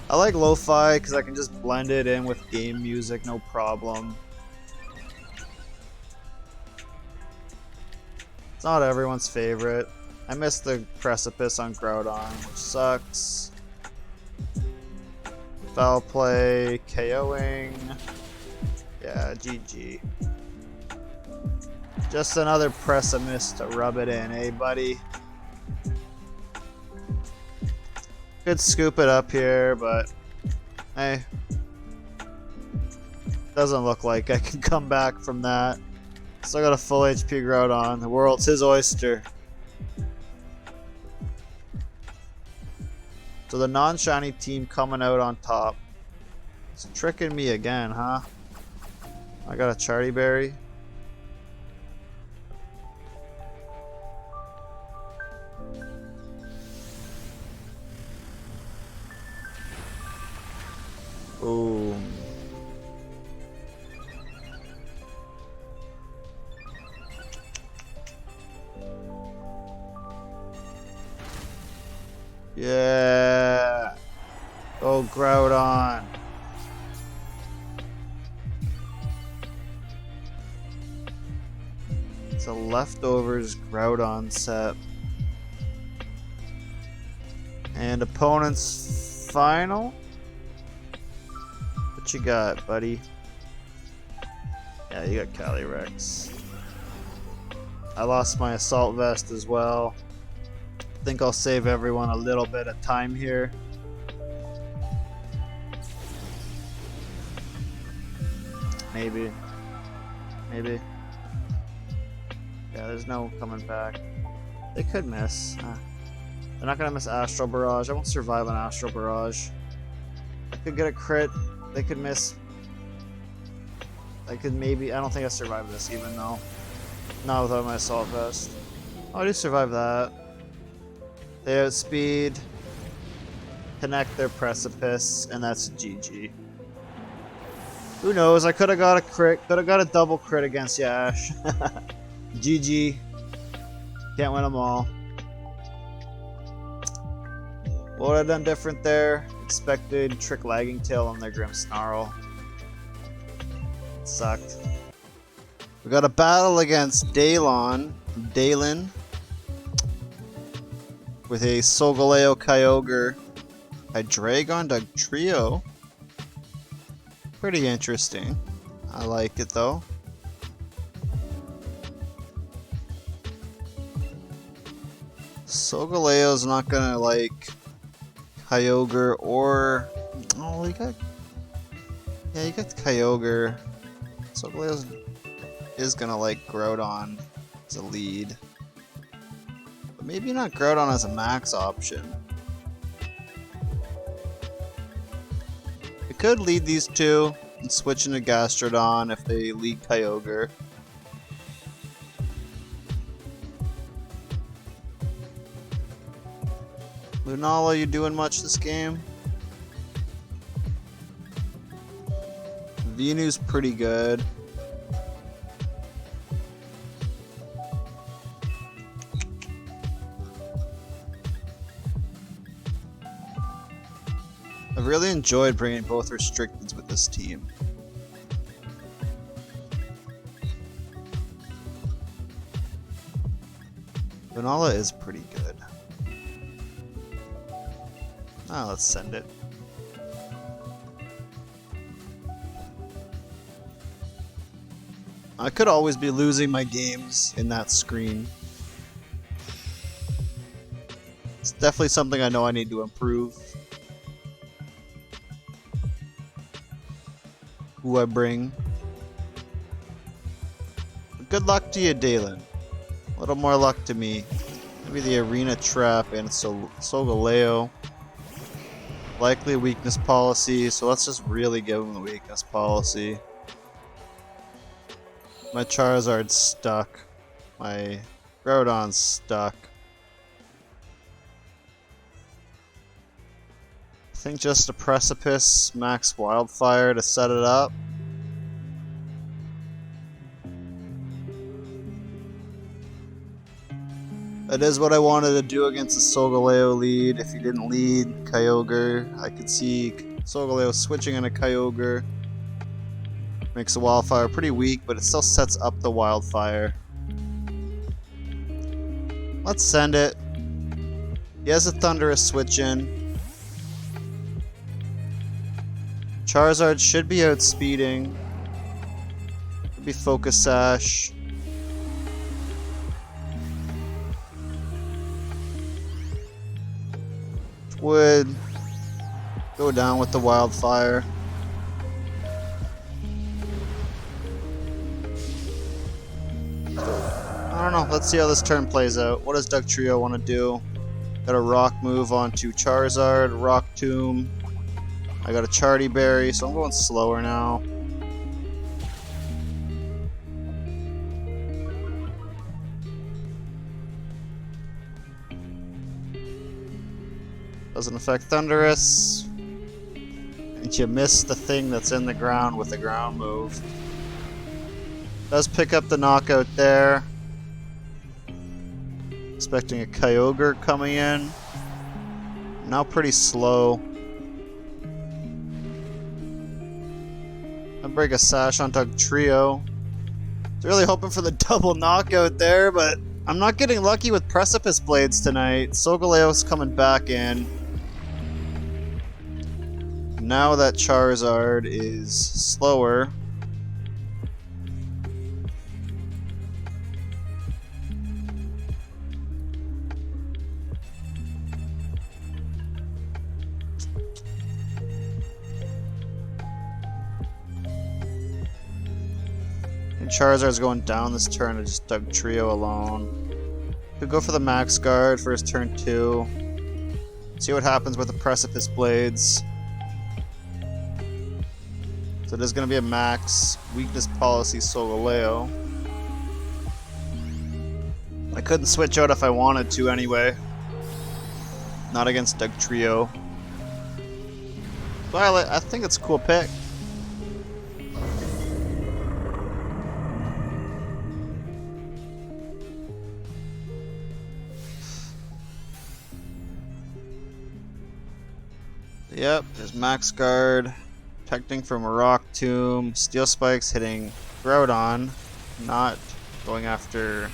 I like lo-fi because I can just blend it in with game music, no problem. It's not everyone's favorite. I missed the Precipice on Groudon, which sucks. Foul play, KOing. Yeah, GG. Just another Precipice to rub it in, eh, buddy? Could scoop it up here, but hey, doesn't look like I can come back from that. Still got a full HP Groudon. The world's his oyster. So the non-shiny team coming out on top. It's tricking me again, huh? I got a Charty Berry. Boom. Yeah. Go Groudon. It's a leftovers Groudon set. And opponent's final. What you got, buddy? Yeah, you got Calyrex. I lost my Assault Vest as well. Think I'll save everyone a little bit of time here. Maybe. Maybe. Yeah, there's no coming back. They could miss. They're not gonna miss Astral Barrage. I won't survive an Astral Barrage. I could get a crit. They could miss. I could maybe. I don't think I survived this even though. Not without my assault vest. Oh, I do survive that. They outspeed, connect their precipice, and that's GG. Who knows? I could have got a crit, could have got a double crit against Yash. GG. Can't win them all. What would I have done different there? Expected Trick Lagging Tail on their Grim Snarl. It sucked. We got a battle against Dalen with a Solgaleo Kyogre, a Dragon Dug Trio. Pretty interesting. I like it though. Solgaleo's not gonna like Kyogre or oh, you got Kyogre. Solgaleo's is gonna like Groudon as a lead, but maybe not Groudon as a max option. I could lead these two and switch into Gastrodon if they lead Kyogre. Lunala, you doing much this game? Venu's pretty good. I've really enjoyed bringing both restricteds with this team. Lunala is pretty good. Ah, let's send it. I could always be losing my games in that screen. It's definitely something I know I need to improve. Who I bring. Good luck to you, Dalen. A little more luck to me. Maybe the Arena Trap and Solgaleo. Likely weakness policy, so let's just really give him the weakness policy. My Charizard's stuck. My Groudon's stuck. I think just a Precipice, Max Wildfire to set it up. That is what I wanted to do against the Solgaleo lead. If he didn't lead Kyogre, I could see Solgaleo switching on a Kyogre. Makes the Wildfire pretty weak, but it still sets up the Wildfire. Let's send it. He has a Thundurus switch in. Charizard should be outspeeding. Could be Focus Sash. Would go down with the Wildfire. I don't know. Let's see how this turn plays out. What does Dugtrio want to do? Got a Rock move onto Charizard, Rock Tomb. I got a Charty Berry, so I'm going slower now. Doesn't affect Thundurus. And you miss the thing that's in the ground with the ground move. Does pick up the knockout there. Expecting a Kyogre coming in. Now pretty slow. I break a Sash on Dugtrio. Really hoping for the double knockout there, but I'm not getting lucky with Precipice Blades tonight. Solgaleo's coming back in. Now that Charizard is slower. And Charizard's going down this turn to just Dugtrio alone. Could go for the Max Guard for his turn 2. See what happens with the Precipice Blades. So it is going to be a max weakness policy Solgaleo. I couldn't switch out if I wanted to anyway. Not against Doug Trio. But I think it's a cool pick. Yep, there's Max Guard, protecting from a Rock Tomb, Steel Spikes hitting Groudon, not going after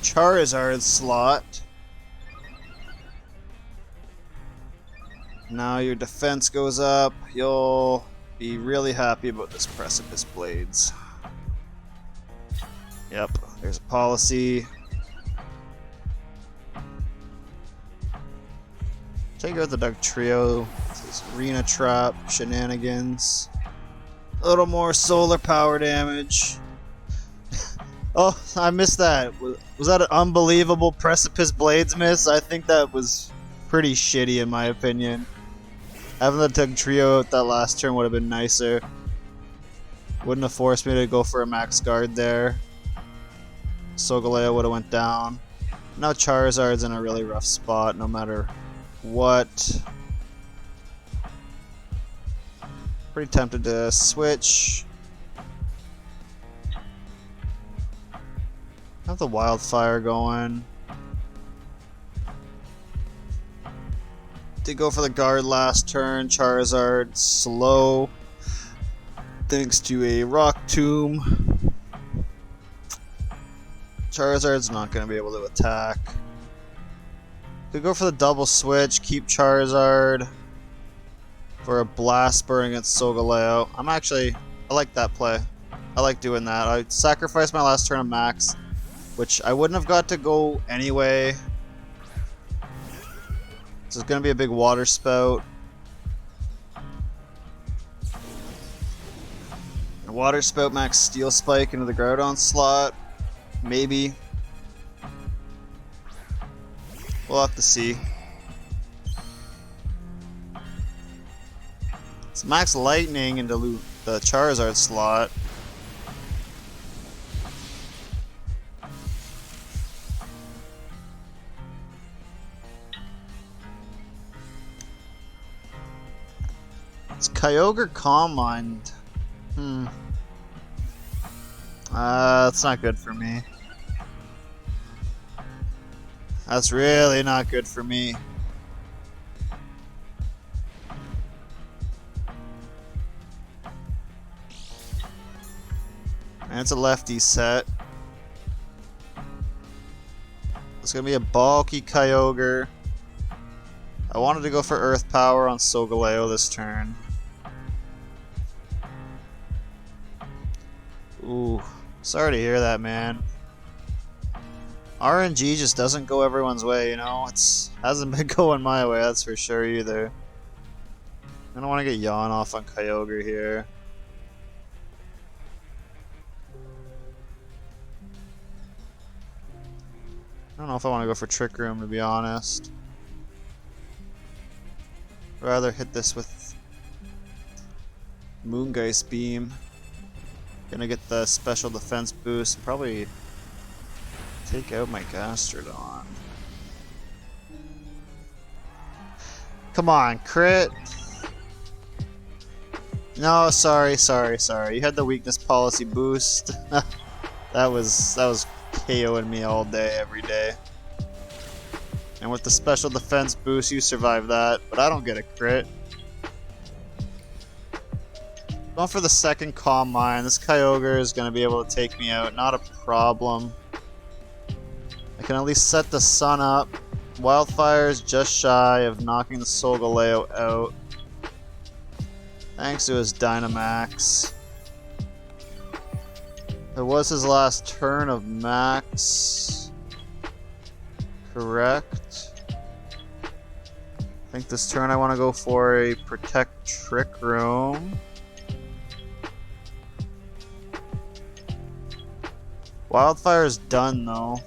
Charizard's slot. Now your defense goes up, you'll be really happy about this Precipice Blades. Yep, there's a policy. Take out the Doug Trio. This is Arena Trap shenanigans. A little more solar power damage. Oh, I missed that. Was that an unbelievable Precipice Blades miss? I think that was pretty shitty in my opinion. Having the Doug Trio out that last turn would have been nicer. Wouldn't have forced me to go for a Max Guard there. Solgaleo would have went down. Now Charizard's in a really rough spot no matter what. Pretty tempted to switch. Have the Wildfire going. Did go for the guard last turn. Charizard slow. Thanks to a Rock Tomb. Charizard's not going to be able to attack. Could go for the double switch, keep Charizard for a Blast Burn against Solgaleo. I like that play. I like doing that. I sacrificed my last turn of Max, which I wouldn't have got to go anyway. This is going to be a big Water Spout. And Water Spout Max Steel Spike into the Groudon slot. Maybe. We'll have to see. It's Max Lightning into the Charizard slot. It's Kyogre Calm Mind. That's not good for me. That's really not good for me. And it's a lefty set. It's gonna be a bulky Kyogre. I wanted to go for Earth Power on Solgaleo this turn. Ooh, sorry to hear that, man. RNG just doesn't go everyone's way, you know? Hasn't been going my way, that's for sure either. I don't want to get Yawn off on Kyogre here. I don't know if I want to go for Trick Room, to be honest. I'd rather hit this with Moongeist Beam. Gonna get the special defense boost. Probably take out my Gastrodon. Come on, crit. No, sorry. You had the weakness policy boost. that was KOing me all day, every day. And with the special defense boost, you survive that, but I don't get a crit. Going for the second Calm Mind. This Kyogre is going to be able to take me out. Not a problem. I can at least set the sun up. Wildfire is just shy of knocking the Solgaleo out. Thanks to his Dynamax. It was his last turn of Max. Correct. I think this turn I want to go for a Protect Trick Room. Wildfire is done though.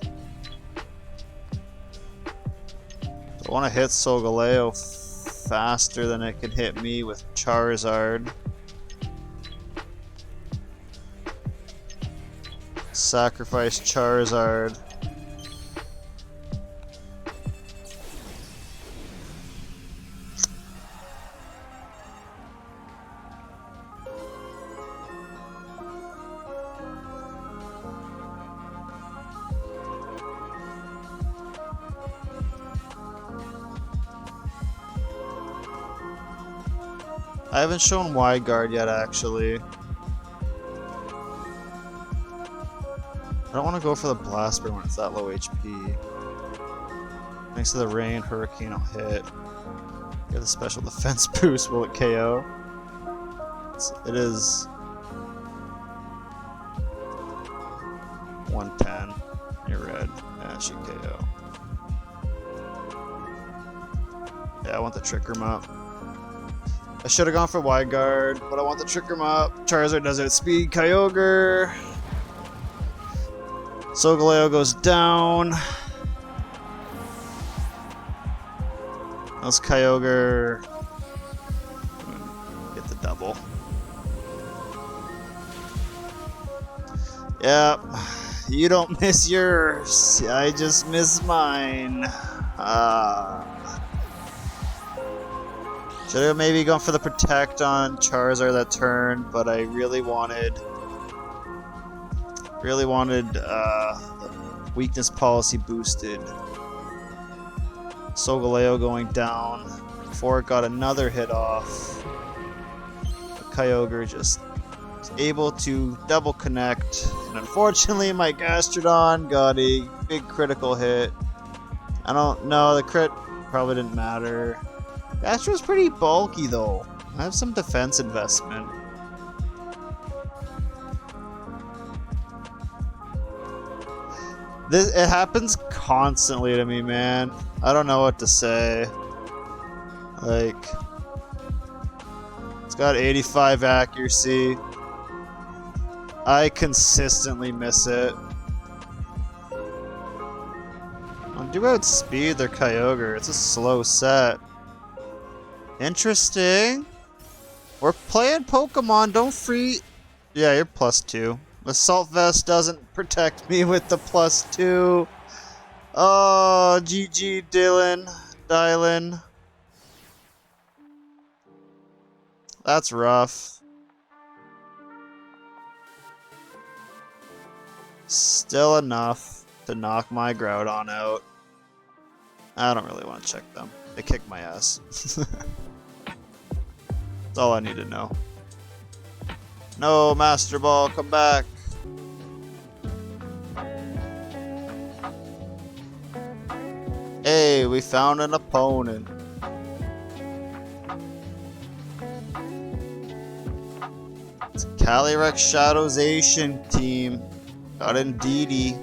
I want to hit Solgaleo faster than it can hit me with Charizard. Sacrifice Charizard. I haven't shown wide guard yet, actually. I don't want to go for the blast burn when it's that low HP. Thanks to the rain, hurricane will hit. Get the special defense boost. Will it KO? It is 110. You're red. Yeah, she KO. Yeah, I want the Trick Room up. I should have gone for wide guard, but I want the Trick Room up. Charizard does it. Speed Kyogre. Solgaleo goes down. That's Kyogre. Get the double. Yep. You don't miss yours. I just miss mine. Should have maybe gone for the Protect on Charizard that turn, but I really wanted the weakness policy boosted. Solgaleo going down before it got another hit off. Kyogre just able to double connect, and unfortunately my Gastrodon got a big critical hit. I don't know, the crit probably didn't matter. Gastro's pretty bulky though. I have some defense investment. It happens constantly to me, man. I don't know what to say. Like, it's got 85 accuracy. I consistently miss it. I'll do outspeed their Kyogre. It's a slow set. Interesting. We're playing Pokemon. Don't free. Yeah, you're +2. Assault Vest doesn't protect me with the +2. Oh, GG, Dylan. That's rough. Still enough to knock my Groudon out. I don't really want to check them. They kicked my ass. That's all I need to know. No, Master Ball, come back. Hey, we found an opponent. It's Calyrex Shadows Asian team. Got Indeedee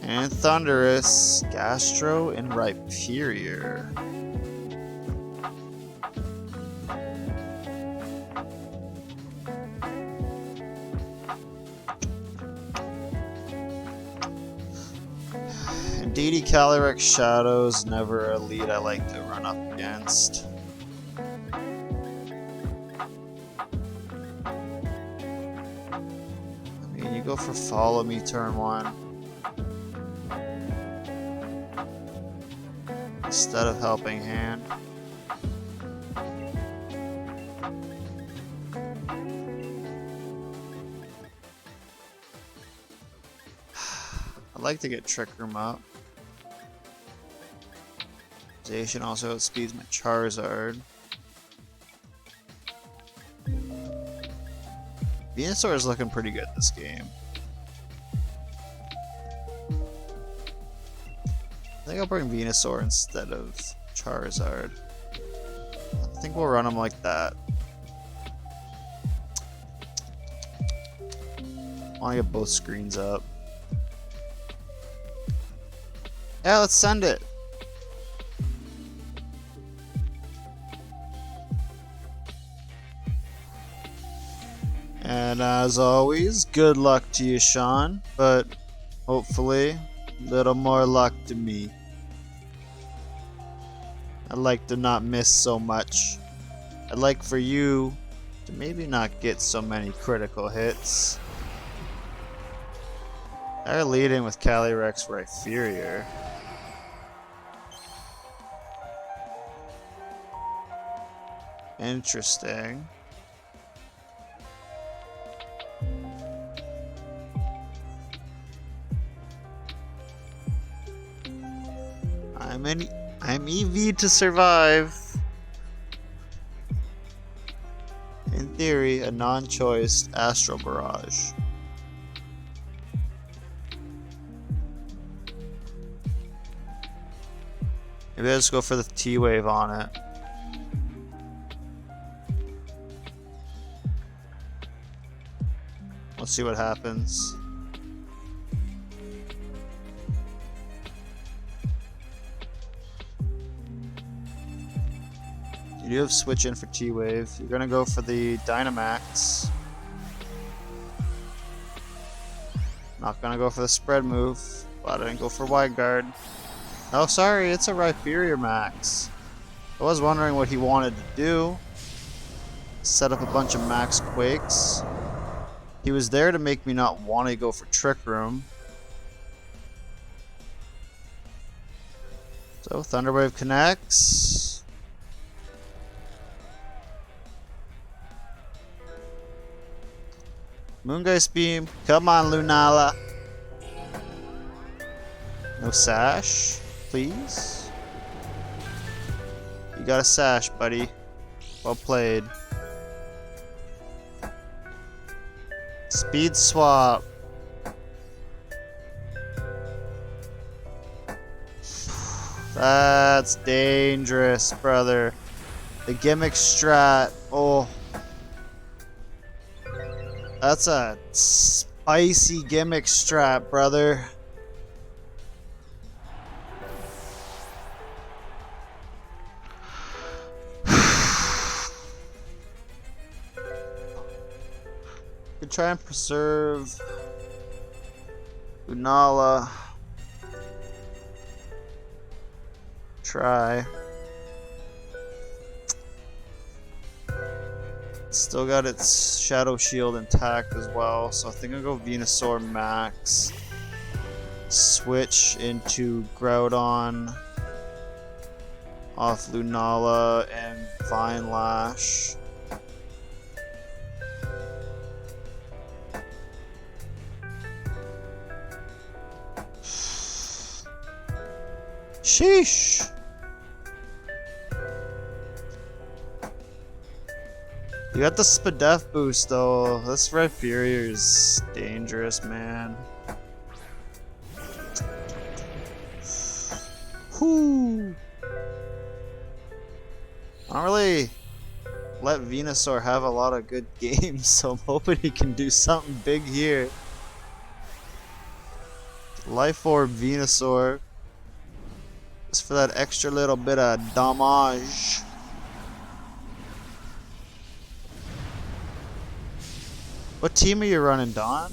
and Thundurus, Gastro, and Rhyperior. Indeedee, Calyrex Shadows, never a lead I like to run up against. I mean, you go for Follow Me turn 1 instead of Helping Hand. I'd like to get Trick Room up. Zation also outspeeds my Charizard. Venusaur is looking pretty good this game. I think I'll bring Venusaur instead of Charizard. I think we'll run him like that. I want to get both screens up. Yeah, let's send it. And as always, good luck to you, Sean, but hopefully a little more luck to me. I'd like to not miss so much. I'd like for you to maybe not get so many critical hits. They're leading with Calyrex Rhyperior. Interesting. I'm EV to survive. a non-choice Astral Barrage. Maybe I just go for the T-Wave on it. Let's see what happens. You do have switch in for T-Wave. You're gonna go for the Dynamax. Not gonna go for the spread move, but I didn't go for Wide Guard. Oh, sorry, it's a Rhyperior Max. I was wondering what he wanted to do. Set up a bunch of Max Quakes. He was there to make me not want to go for Trick Room. So, Thunderwave connects. Moongeist Beam. Come on, Lunala. No Sash, please. You got a Sash, buddy. Well played. Speed Swap. That's dangerous, brother. The Gimmick Strat. Oh. That's a spicy Gimmick Strat, brother. Could try and preserve Lunala. Try. Still got its Shadow Shield intact as well, so I think I'll go Venusaur Max. Switch into Groudon off Lunala and Vine Lash. Sheesh! You got the Spadef boost though. This Rhyperior is dangerous, man. Whoo! I don't really let Venusaur have a lot of good games, so I'm hoping he can do something big here. Life Orb Venusaur. Just for that extra little bit of damage. What team are you running, Don?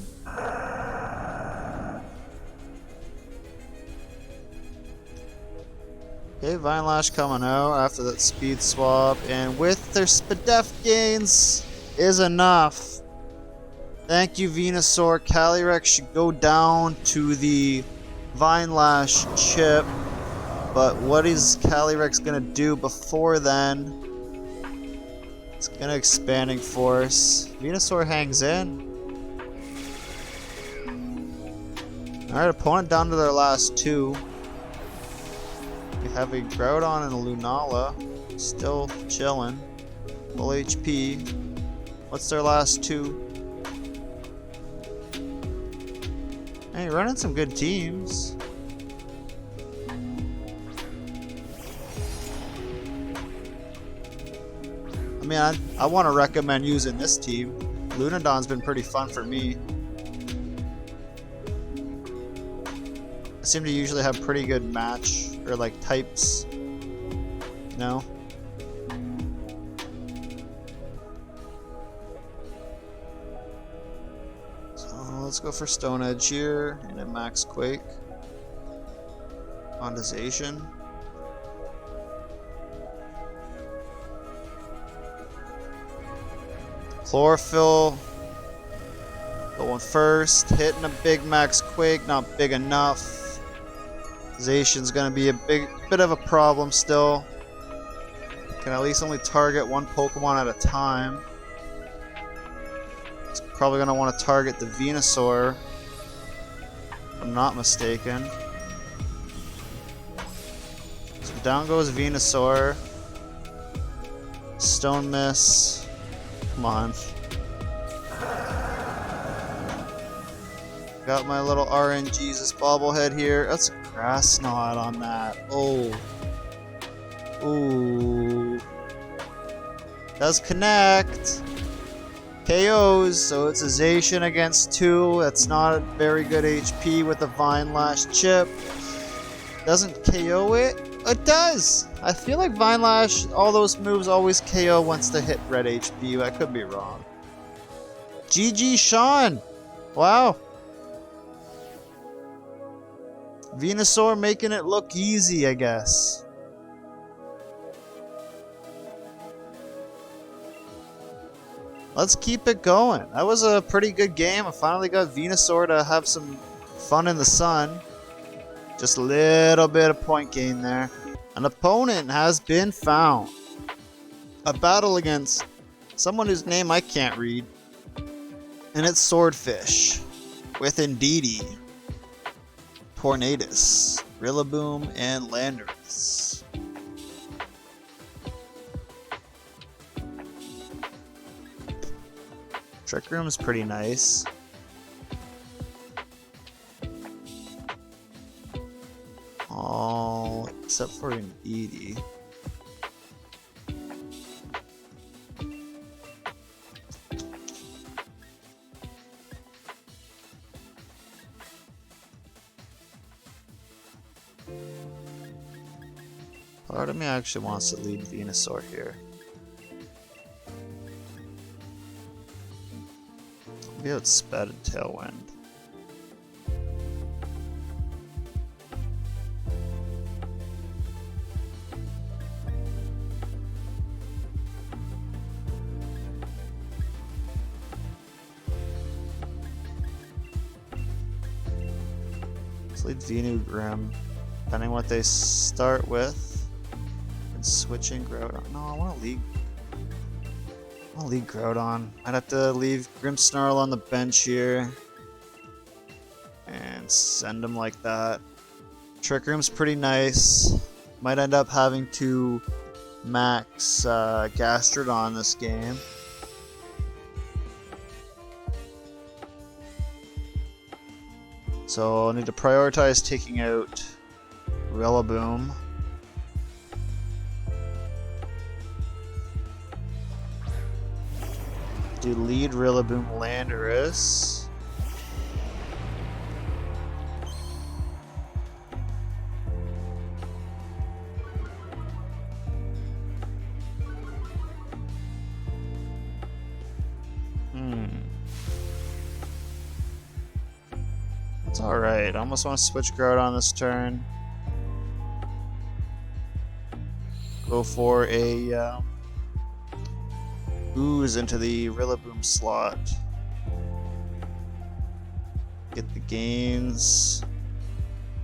Okay, Vine Lash coming out after that speed swap, and with their Spadef gains is enough. Thank you, Venusaur. Calyrex should go down to the Vine Lash chip. But what is Calyrex gonna do before then? It's gonna Expanding Force. Venusaur hangs in. Alright, opponent down to their last two. We have a Groudon and a Lunala. Still chilling. Full HP. What's their last two? Hey, running some good teams. I mean, I want to recommend using this team. Lunadon's been pretty fun for me. I seem to usually have pretty good match, or like types, you know? So let's go for Stone Edge here, and a Max Quake. On to Zacian. Chlorophyll going first, hitting a big Max Quake, not big enough. Zacian's gonna be a bit of a problem still. Can at least only target one Pokemon at a time. It's probably gonna want to target the Venusaur, if I'm not mistaken. So down goes Venusaur. Stone Miss. Come on. Got my little RNGesus bobblehead here. That's a grass knot on that. Oh. Ooh. Does connect. KOs, so it's a Zacian against 2. That's not a very good HP with a Vine Lash chip. Doesn't KO it? It does! I feel like Vine Lash, all those moves always KO once they hit red HP. I could be wrong. GG Sean! Wow. Venusaur making it look easy, I guess. Let's keep it going. That was a pretty good game. I finally got Venusaur to have some fun in the sun. Just a little bit of point gain there. An opponent has been found. A battle against someone whose name I can't read. And it's Swordfish. With Indeedee, Tornadus, Rillaboom, and Landorus. Trick Room is pretty nice. All except for an Edie. Part of me actually wants to lead Venusaur here. Maybe it's Sped and Tailwind. Let's lead Venu Grim, depending what they start with. And switching Groudon. No, I want to lead. I'll lead Groudon. I'd have to leave Grimmsnarl on the bench here. And send him like that. Trick Room's pretty nice. Might end up having to max Gastrodon this game. So I'll need to prioritize taking out Rillaboom. Do lead Rillaboom Landorus. It's alright. I almost want to switch Groudon this turn. Go for a Ooze into the Rillaboom slot. Get the gains.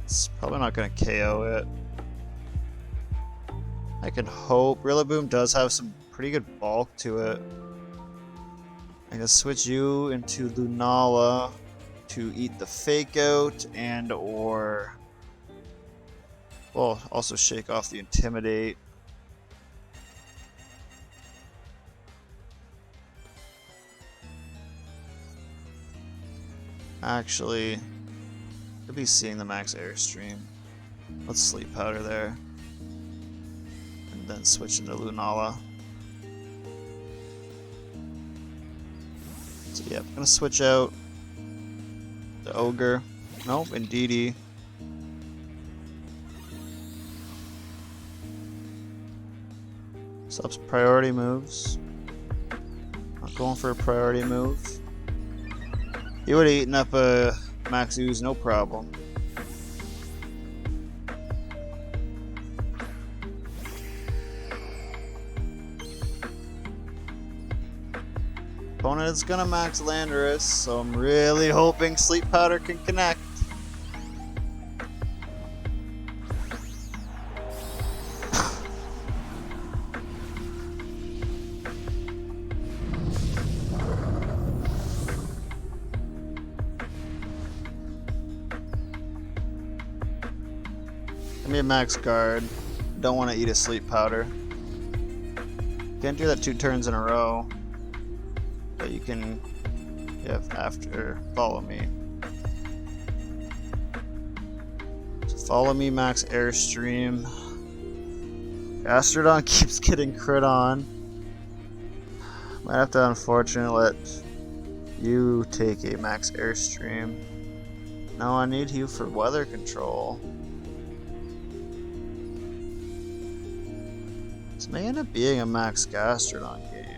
It's probably not going to KO it. I can hope. Rillaboom does have some pretty good bulk to it. I can switch you into Lunala to eat the Fake Out and or... well, also shake off the Intimidate. Actually, could be seeing the max airstream. Let's Sleep Powder there. And then switch into Lunala. So yeah, I'm gonna switch out the Ogre. Nope, Indeedee. Subs priority moves. Not going for a priority move. He would have eaten up a Max Ooze, no problem. Opponent is gonna max Landorus, so I'm really hoping Sleep Powder can connect. Give me a max guard. Don't want to eat a Sleep Powder. Can't do that 2 turns in a row. But you can, after follow me. Follow me, max airstream. Gastrodon keeps getting crit on. Might have to unfortunately let you take a max airstream. No, I need you for weather control. This may end up being a max Gastrodon game.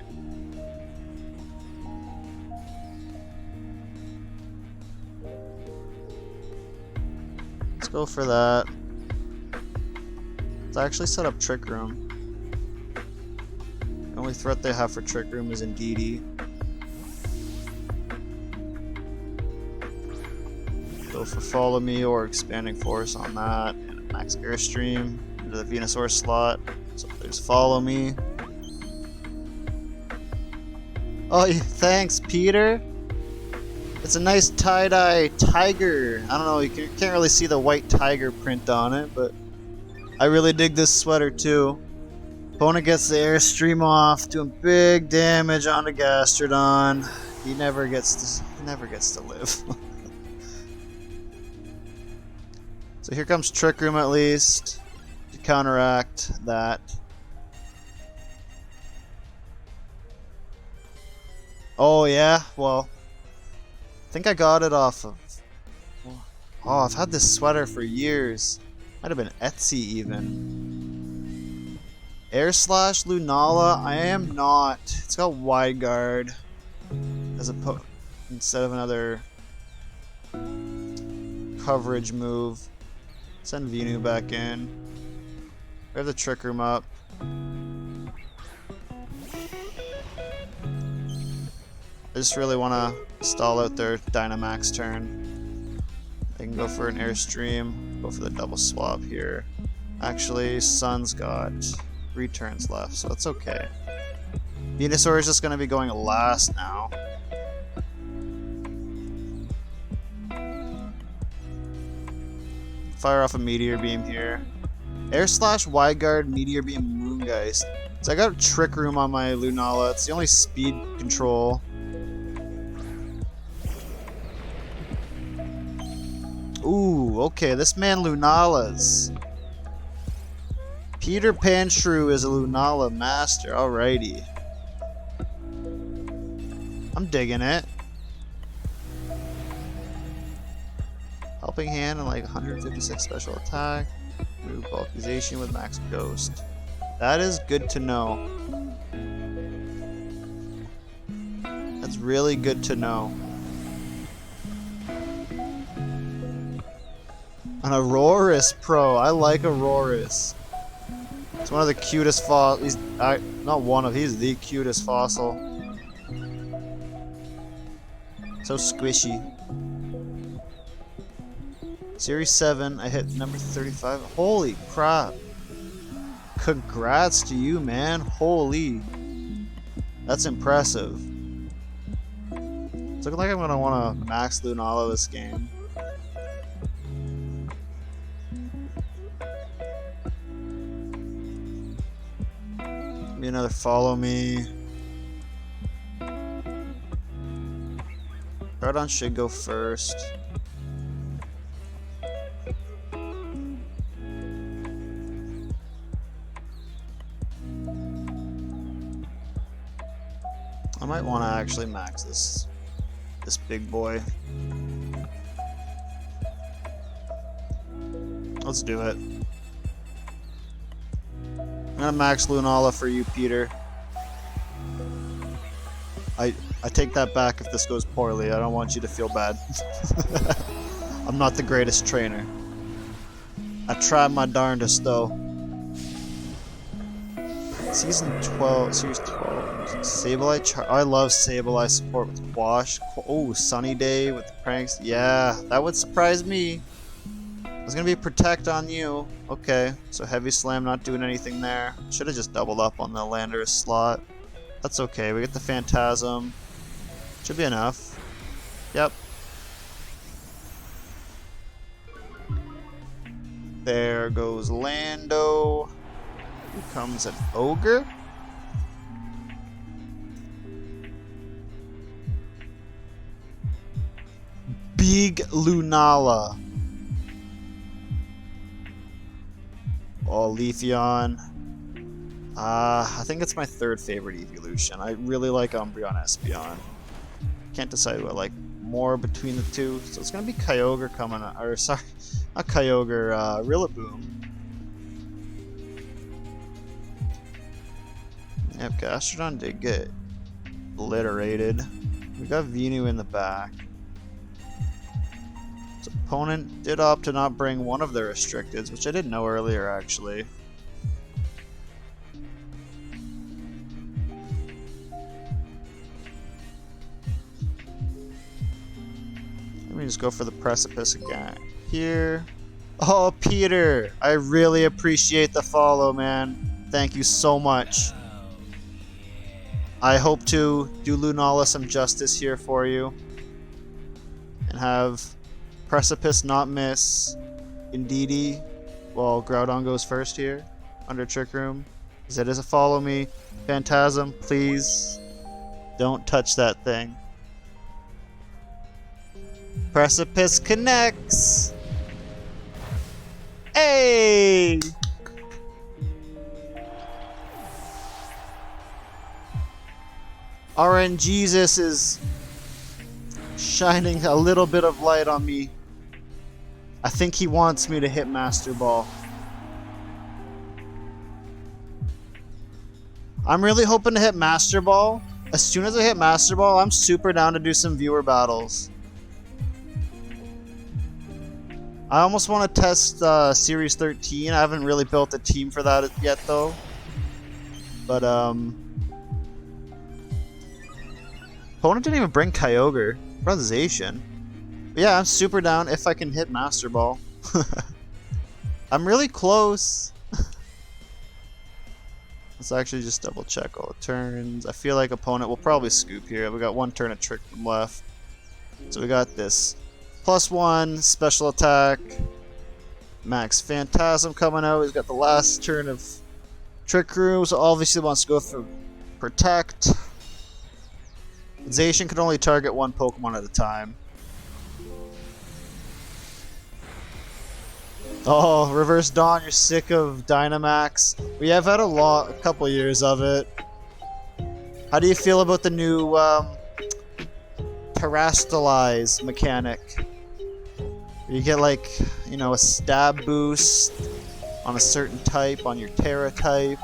Let's go for that. Let's actually set up Trick Room. The only threat they have for Trick Room is Indeedee. Go for Follow Me or Expanding Force on that, and a max Airstream into the Venusaur slot. So there's Follow Me. Oh, thanks, Peter. It's a nice tie-dye tiger. I don't know, you can't really see the white tiger print on it, but I really dig this sweater too. Opponent gets the Airstream off, doing big damage onto Gastrodon. He never gets to live. So here comes Trick Room at least to counteract that. Oh yeah, well, I think I got it off of. Oh, I've had this sweater for years. Might have been Etsy even. Air Slash Lunala, I am not. It's got Wide Guard as instead of another coverage move. Send Venu back in. We have the Trick Room up. I just really want to stall out their Dynamax turn. They can go for an Airstream, go for the double swap here. Actually, Sun's got 3 turns left, so it's okay. Venusaur is just going to be going last now. Fire off a Meteor Beam here. Air Slash, Wide Guard, Meteor Beam, Moongeist. So I got Trick Room on my Lunala. It's the only speed control. Ooh, okay, this man Lunala's. Peter Panshrew is a Lunala master, alrighty. I'm digging it. Helping Hand and like 156 special attack. Move Bulkization with max Ghost. That is good to know. That's really good to know. An Aurorus Pro. I like Aurorus. It's one of the cutest fossils. He's the cutest fossil. So squishy. Series 7, I hit number 35. Holy crap. Congrats to you, man. Holy. That's impressive. It's looking like I'm going to want to max Lunala this game. Maybe another Follow Me. Groudon should go first. I might want to actually max this big boy. Let's do it. I'm gonna max Lunala for you, Peter. I take that back if this goes poorly. I don't want you to feel bad. I'm not the greatest trainer. I tried my darndest though. Series 12. Sableye. I love Sableye support with Wash. Oh, Sunny Day with the pranks. Yeah, that would surprise me. There's gonna be Protect on you. Okay, so Heavy Slam not doing anything there. Should have just doubled up on the Landorus slot. That's okay. We get the Phantasm. Should be enough. Yep. There goes Lando. Here comes an Ogre. Big Lunala. Oh, Leafeon. I think it's my third favorite evolution. I really like Umbreon Espeon. Can't decide what I like more between the two. So it's gonna be Kyogre coming, or sorry, not Kyogre, Rillaboom. Yep, Gastrodon did get obliterated. We got Venu in the back. So opponent did opt to not bring one of their restricteds, which I didn't know earlier actually. Let me just go for the precipice again. Here. Oh, Peter! I really appreciate the follow, man. Thank you so much. I hope to do Lunala some justice here for you. And have Precipice not miss Indeedee while Groudon goes first here under Trick Room. Because it is a follow me. Phantasm, please don't touch that thing. Precipice connects! Hey! RNGesus is shining a little bit of light on me. I think he wants me to hit Master Ball. I'm really hoping to hit Master Ball. As soon as I hit Master Ball, I'm super down to do some viewer battles. I almost want to test Series 13. I haven't really built a team for that yet though. But opponent didn't even bring Kyogre. Runs Zacian. But yeah, I'm super down if I can hit Master Ball. I'm really close. Let's actually just double check all the turns. I feel like opponent will probably scoop here. We got one turn of Trick Room left. So we got this +1 special attack. Max Phantasm coming out. He's got the last turn of Trick Room, so obviously wants to go for Protect. Zacian can only target one Pokemon at a time. Oh, Reverse Dawn, you're sick of Dynamax. We have had a couple years of it. How do you feel about the new Terastalize mechanic? You get like, you know, a stab boost on a certain type, on your Terra type.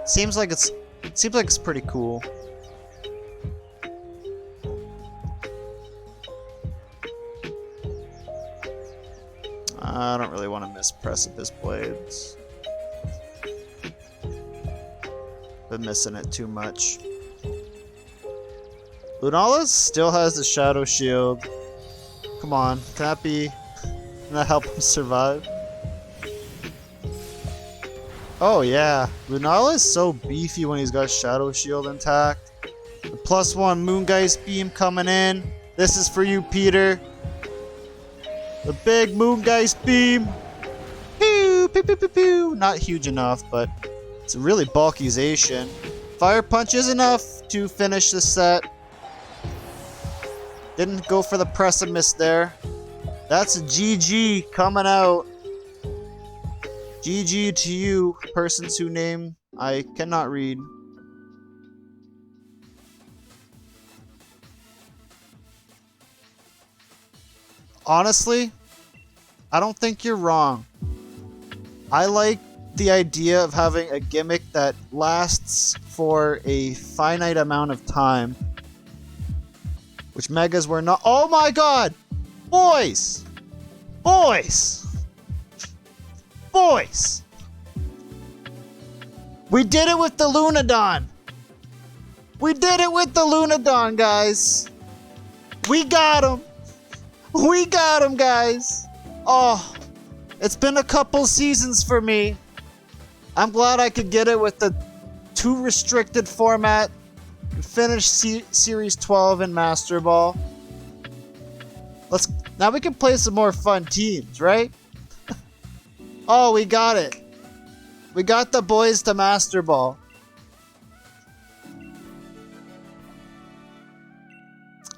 Seems like it's pretty cool. I don't really want to miss Precipice Blades. Been missing it too much. Lunala still has the Shadow Shield. Come on, can that help him survive? Oh yeah, Lunala is so beefy when he's got Shadow Shield intact. The +1 Moongeist Beam coming in. This is for you, Peter. The big Moongeist Beam. Pew, pew, pew, pew, pew. Not huge enough, but it's a really bulky Zacian. Fire Punch is enough to finish the set. Didn't go for the Precipice there. That's a GG coming out. GG to you, persons whose name I cannot read. Honestly, I don't think you're wrong. I like the idea of having a gimmick that lasts for a finite amount of time. Which Megas were not. Oh my god! Boys! Boys! Boys! We did it with the Lunadon! We did it with the Lunadon, guys! We got him! We got him, guys! Oh, it's been a couple seasons for me. I'm glad I could get it with the 2 restricted format and finish Series 12 in Master Ball. Now we can play some more fun teams, right? Oh, we got it. We got the boys to Master Ball.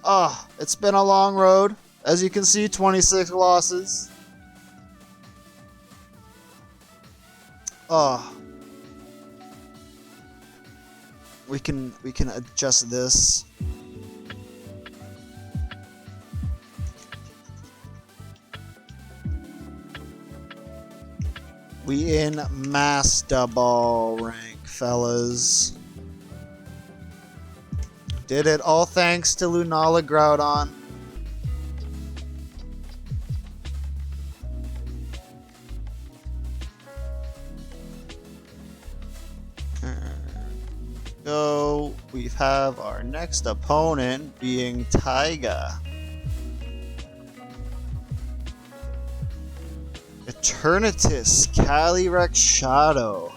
Oh, it's been a long road. As you can see, 26 losses. Oh. We can adjust this. We in Masterball Rank, fellas. Did it all thanks to Lunala Groudon. So we have our next opponent being Taiga. Eternatus Calyrex Shadow.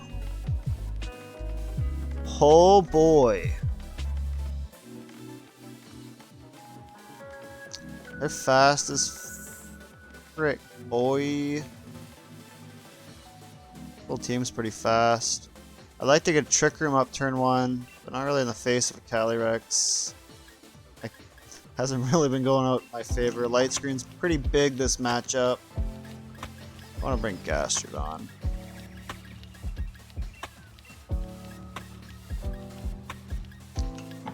Oh boy. They're fast as frick, boy. Whole team's pretty fast. I'd like to get Trick Room up turn 1, but not really in the face of a Calyrex. Hasn't really been going out in my favor. Light Screen's pretty big this matchup. I want to bring Gastrodon.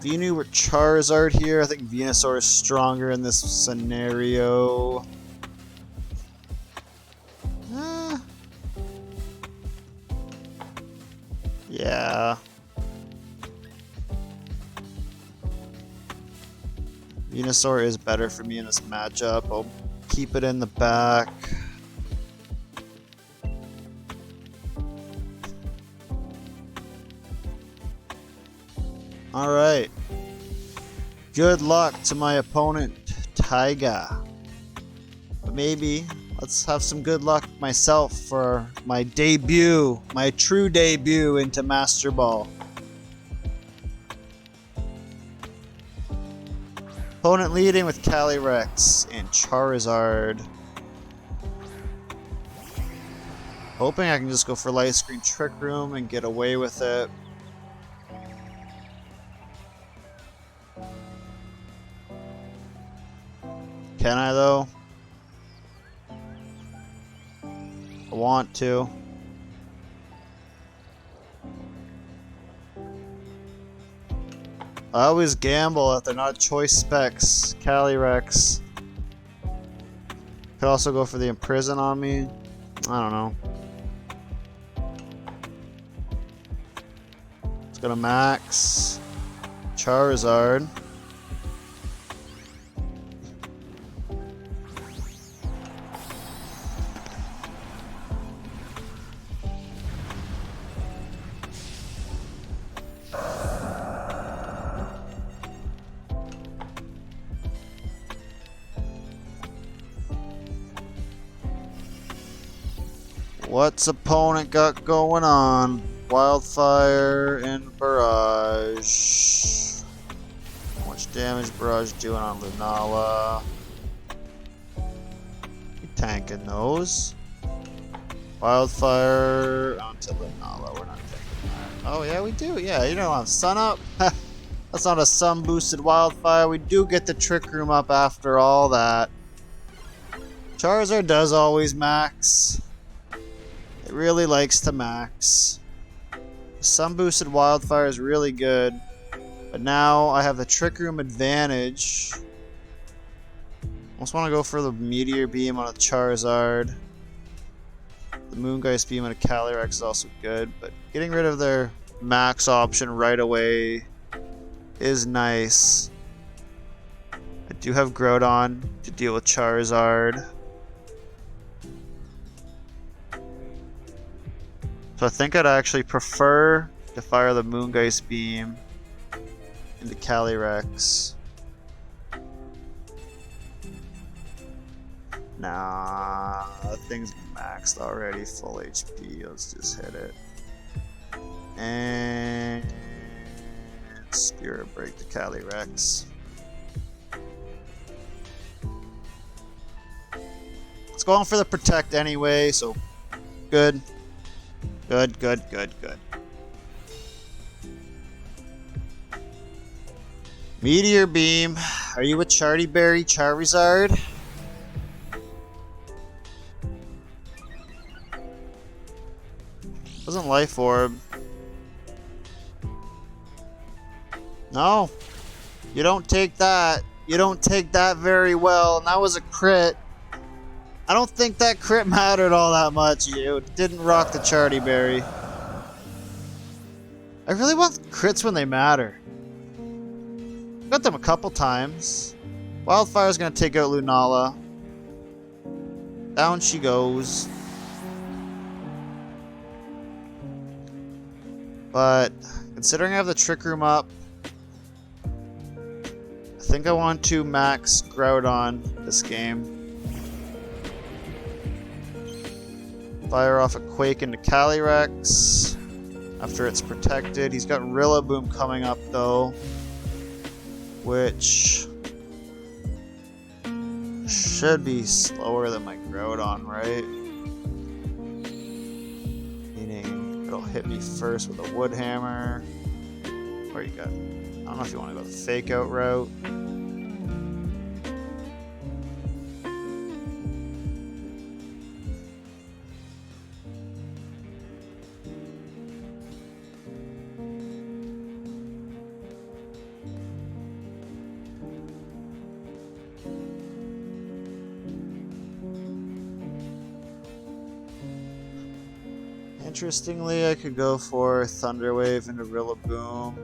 Venu with Charizard here. I think Venusaur is stronger in this scenario. Yeah. Venusaur is better for me in this matchup. I'll keep it in the back. Alright. Good luck to my opponent, Taiga. But maybe let's have some good luck myself for my debut, my true debut into Master Ball. Opponent leading with Calyrex and Charizard. Hoping I can just go for Light Screen Trick Room and get away with it. Can I though? I want to. I always gamble that they're not choice specs. Calyrex. Could also go for the Imprison on me. I don't know. Let's go to Max. Charizard. What's opponent got going on? Wildfire and Barrage. How much damage Barrage doing on Lunala? We tanking those. Wildfire onto Lunala. We're not taking that. Oh yeah, we do. Yeah, you know, on Sun Up. That's not a sun boosted Wildfire. We do get the Trick Room up after all that. Charizard does always max. It really likes to max. The sun boosted Wildfire is really good, but now I have the Trick Room advantage. Almost want to go for the Meteor Beam on a Charizard. The Moongeist Beam on a Calyrex is also good, but getting rid of their max option right away is nice. I do have Groudon to deal with Charizard. So I think I'd actually prefer to fire the Moongeist Beam into Calyrex. Nah, that thing's maxed already, full HP. Let's just hit it. And Spirit Break the Calyrex. It's going for the Protect anyway, so good. Good, good, good, good. Meteor Beam. Are you a Charty Berry Charizard? Wasn't Life Orb. No. You don't take that. You don't take that very well. And that was a crit. I don't think that crit mattered all that much. It didn't rock the Charty Berry. I really want crits when they matter. Got them a couple times. Wildfire's gonna take out Lunala. Down she goes. But considering I have the Trick Room up, I think I want to max Groudon this game. Fire off a Quake into Calyrex after it's protected. He's got Rillaboom coming up though, which should be slower than my Groudon, right? Meaning it'll hit me first with a Wood Hammer. Where you got? I don't know if you want to go the Fake Out route. Interestingly, I could go for Thunder Wave into Rillaboom.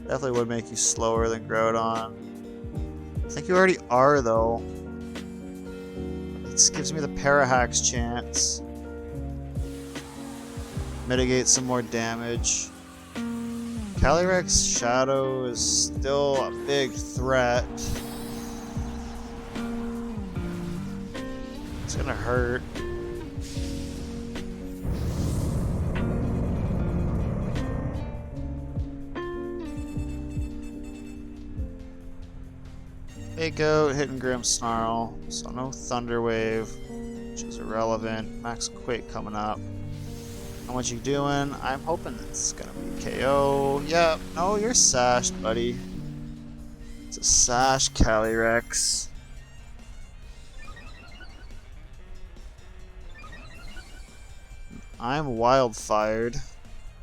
Definitely would make you slower than Groudon. I think you already are though. It just gives me the Parahacks chance. Mitigate some more damage. Calyrex Shadow is still a big threat. It's gonna hurt. Fake Out, hitting Grimmsnarl, so no Thunder Wave, which is irrelevant. Max Quake coming up. How much you doing? I'm hoping it's gonna be KO. Yep, no, you're sashed, buddy. It's a sash Calyrex. I'm Wildfired.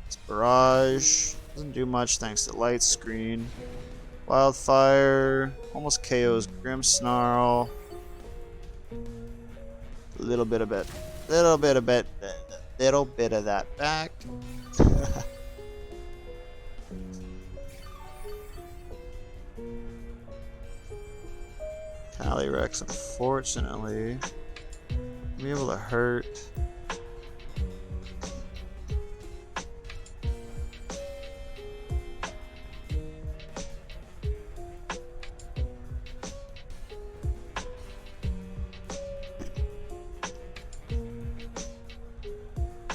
It's Barrage. Doesn't do much thanks to Light Screen. Wildfire. Almost KOs Grimmsnarl. Little bit of that back. Calyrex, unfortunately, be able to hurt.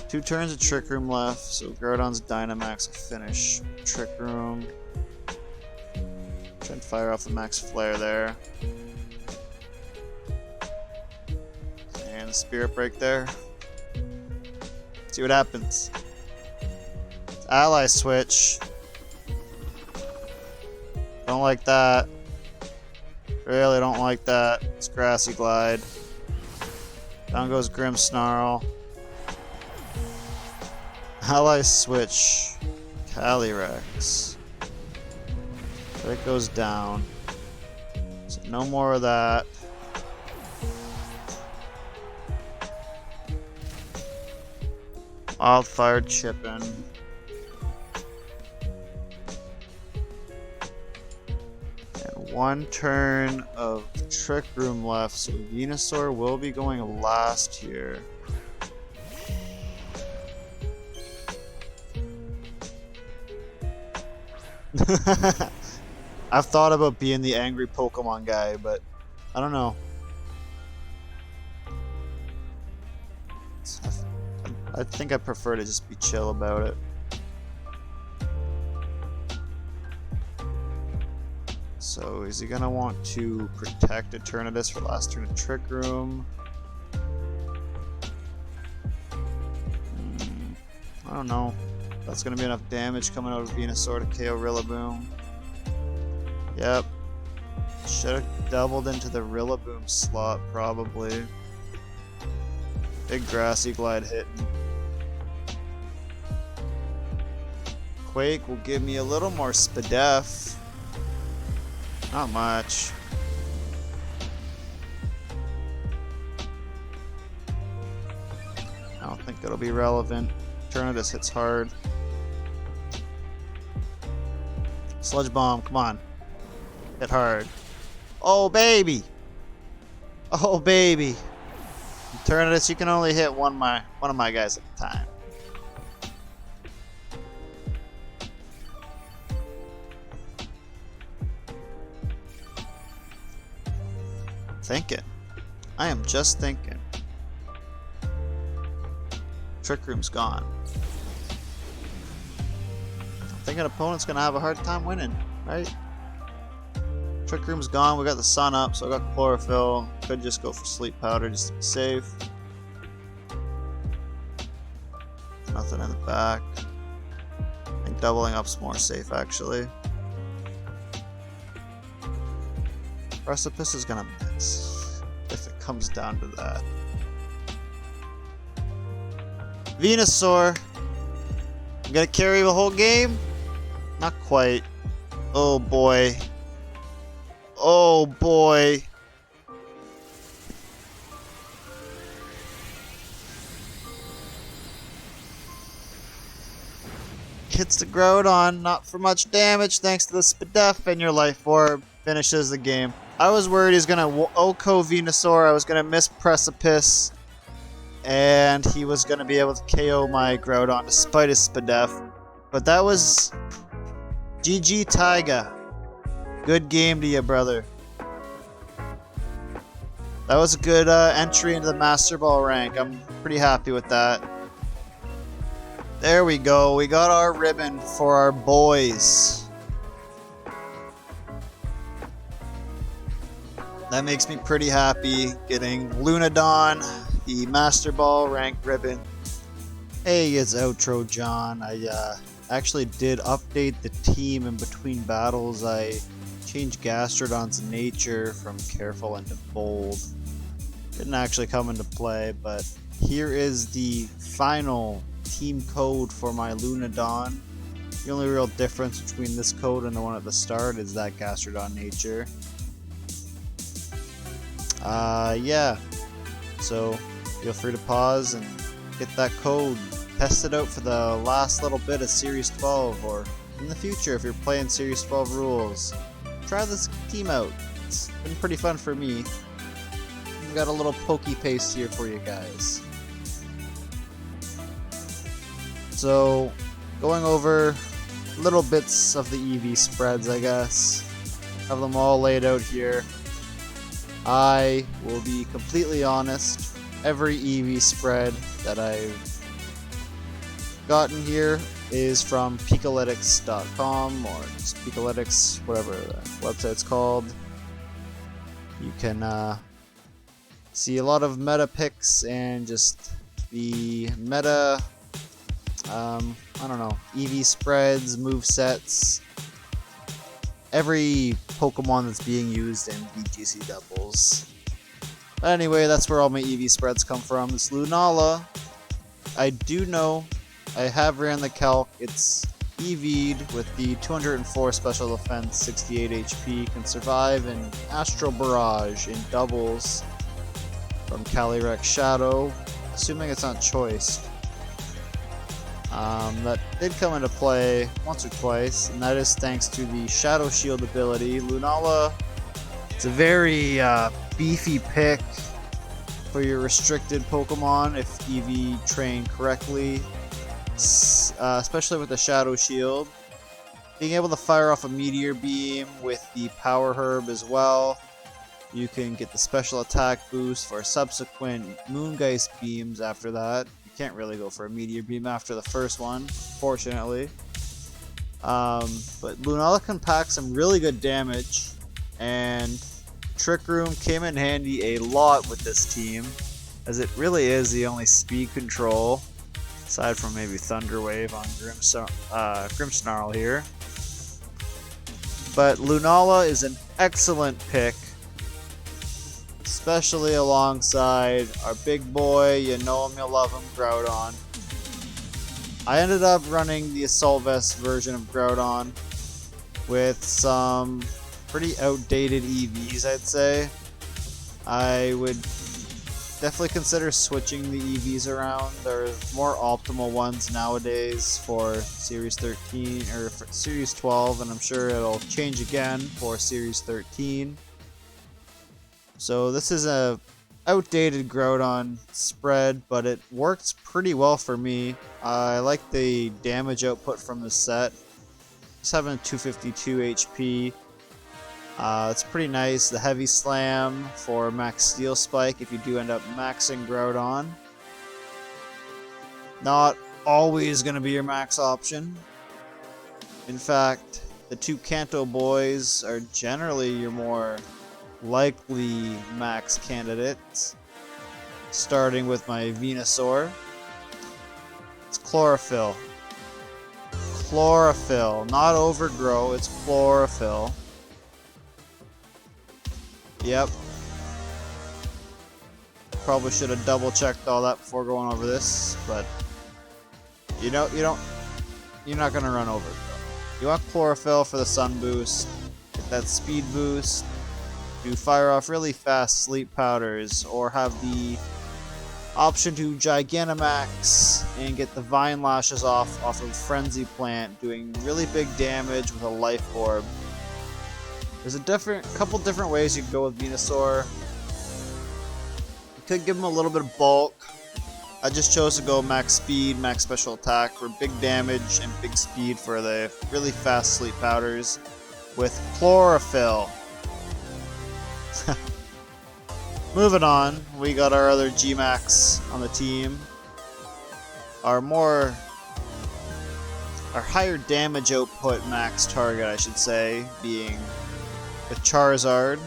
Two turns of Trick Room left, so Groudon's Dynamax will finish Trick Room. Try and fire off the Max Flare there. And the Spirit Break there. See what happens. It's Ally Switch. Don't like that. Really don't like that. It's Grassy Glide. Down goes Grimmsnarl. Ally Switch, Calyrex. There it goes down. So no more of that. Wildfire chipping. And one turn of Trick Room left, so Venusaur will be going last here. I've thought about being the angry Pokemon guy, but I don't know. I think I prefer to just be chill about it. So is he gonna want to protect Eternatus for last turn of Trick Room? I don't know. That's gonna be enough damage coming out of Venusaur to KO Rillaboom. Yep. Should have doubled into the Rillaboom slot probably. Big grassy glide hit. Quake will give me a little more spadef. Not much. I don't think it'll be relevant. Tornadus hits hard. Sludge Bomb, come on. Hit hard. Oh baby! Oh baby! Tornadus, you can only hit one of my guys at a time. Thinking. I am just thinking. Trick Room's gone. I'm thinking opponent's gonna have a hard time winning, right? Trick Room's gone, we got the sun up, so I got chlorophyll. Could just go for sleep powder just to be safe. Nothing in the back. I think doubling up's more safe actually. Precipice is gonna miss if it comes down to that. Venusaur. I'm gonna carry the whole game? Not quite. Oh boy. Oh boy. Hits the Groudon, not for much damage thanks to the Spadef, and your Life Orb finishes the game. I was worried he's gonna OHKO Venusaur, I was gonna miss Precipice, and he was gonna be able to KO my Groudon despite his Spadef. But that was GG Taiga. Good game to you, brother. That was a good entry into the Masterball Rank. I'm pretty happy with that. There we go. We got our ribbon for our boys. That makes me pretty happy getting LUNADON, the Masterball Rank ribbon. Hey, it's Outro John. I actually did update the team in between battles. I changed Gastrodon's nature from careful into bold. Didn't actually come into play, but here is the final team code for my LUNADON. The only real difference between this code and the one at the start is that Gastrodon nature. Yeah. So feel free to pause and get that code. Test it out for the last little bit of Series 12, or in the future if you're playing Series 12 rules. Try this team out. It's been pretty fun for me. We've got a little pokey paste here for you guys. So, going over little bits of the EV spreads, I guess. Have them all laid out here. I will be completely honest. Every EV spread that I've gotten here is from Pikalytics.com or just Pikalytics, whatever the website's called. You can see a lot of meta picks and just the meta, I don't know, EV spreads, move sets, every Pokemon that's being used in VGC doubles. But anyway, that's where all my EV spreads come from. This Lunala, I do know, I have ran the calc. It's EV'd with the 204 special defense, 68 HP, can survive in Astral Barrage in doubles from Calyrex Shadow, assuming it's not choiced. That did come into play once or twice, and that is thanks to the Shadow Shield ability. Lunala, it's a very beefy pick for your restricted Pokemon if EV trained correctly, especially with the Shadow Shield. Being able to fire off a Meteor Beam with the Power Herb as well. You can get the special attack boost for subsequent Moongeist beams after that. You can't really go for a Meteor Beam after the first one, fortunately. But Lunala can pack some really good damage, and Trick Room came in handy a lot with this team, as it really is the only speed control, aside from maybe Thunder Wave on Grimmsnarl here. But Lunala is an excellent pick, especially alongside our big boy, you know him, you love him, Groudon. I ended up running the Assault Vest version of Groudon with some pretty outdated EVs, I'd say. I would definitely consider switching the EVs around. There are more optimal ones nowadays for Series 13 or for Series 12, and I'm sure it'll change again for Series 13. So this is a outdated Groudon spread, but it works pretty well for me. I like the damage output from the set. Just having 252 HP. It's pretty nice. The heavy slam for max steel spike if you do end up maxing Groudon. Not always going to be your max option. In fact, the two Kanto boys are generally your more likely max candidates. Starting with my Venusaur. It's Chlorophyll. Chlorophyll, not Overgrow, it's Chlorophyll. Yep. Probably should have double checked all that before going over this, but you're not gonna run Overgrow. You want Chlorophyll for the Sun boost, get that speed boost, to fire off really fast sleep powders, or have the option to Gigantamax and get the Vine Lashes off of Frenzy Plant, doing really big damage with a Life Orb. There's a couple different ways you can go with Venusaur. You could give him a little bit of bulk. I just chose to go max speed, max special attack for big damage and big speed for the really fast sleep powders with Chlorophyll. Moving on, we got our other G-Max on the team. Our higher damage output max target, I should say, being the Charizard.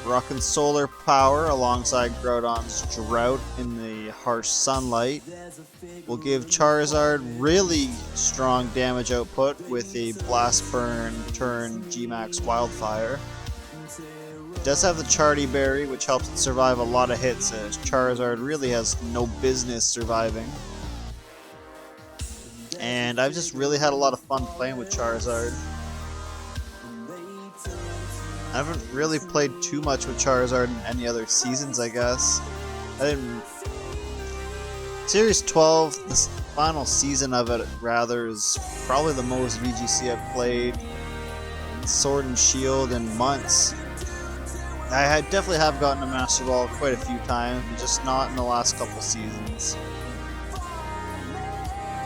Rockin' Solar Power alongside Groudon's Drought in the harsh sunlight will give Charizard really strong damage output with a Blast Burn turn G-Max Wildfire. It does have the Charty Berry, which helps it survive a lot of hits, as Charizard really has no business surviving. And I've just really had a lot of fun playing with Charizard. I haven't really played too much with Charizard in any other seasons, I guess. Series 12, this final season of it, rather, is probably the most VGC I've played. Sword and Shield in months. I definitely have gotten a Master Ball quite a few times, but just not in the last couple seasons.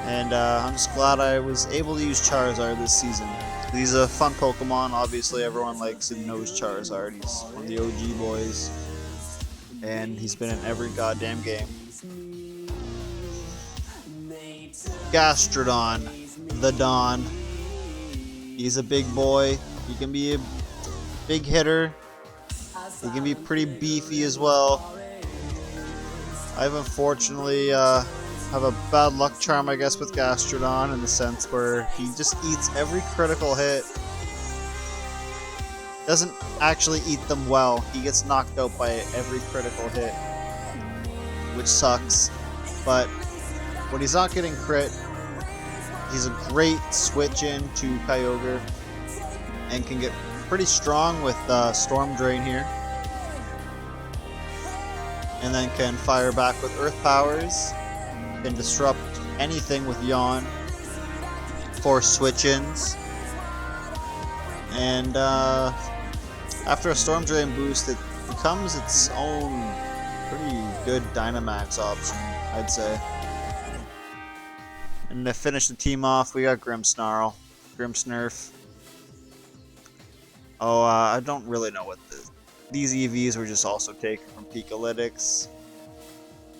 And I'm just glad I was able to use Charizard this season. He's a fun Pokemon, obviously everyone likes and knows Charizard. He's one of the OG boys. And he's been in every goddamn game. Gastrodon, the Don. He's a big boy. He can be a big hitter. He can be pretty beefy as well. I've unfortunately have a bad luck charm, I guess, with Gastrodon in the sense where he just eats every critical hit. Doesn't actually eat them well. He gets knocked out by every critical hit, which sucks. But when he's not getting crit, he's a great switch in to Kyogre and can get pretty strong with Storm Drain here. And then can fire back with Earth Powers. Can disrupt anything with Yawn for switch-ins. And after a Storm Drain boost, it becomes its own pretty good Dynamax option, I'd say. And to finish the team off, we got Grimmsnarl. Grimmsnurf. Oh, I don't really know what these EVs were just also taken from Pikalytics.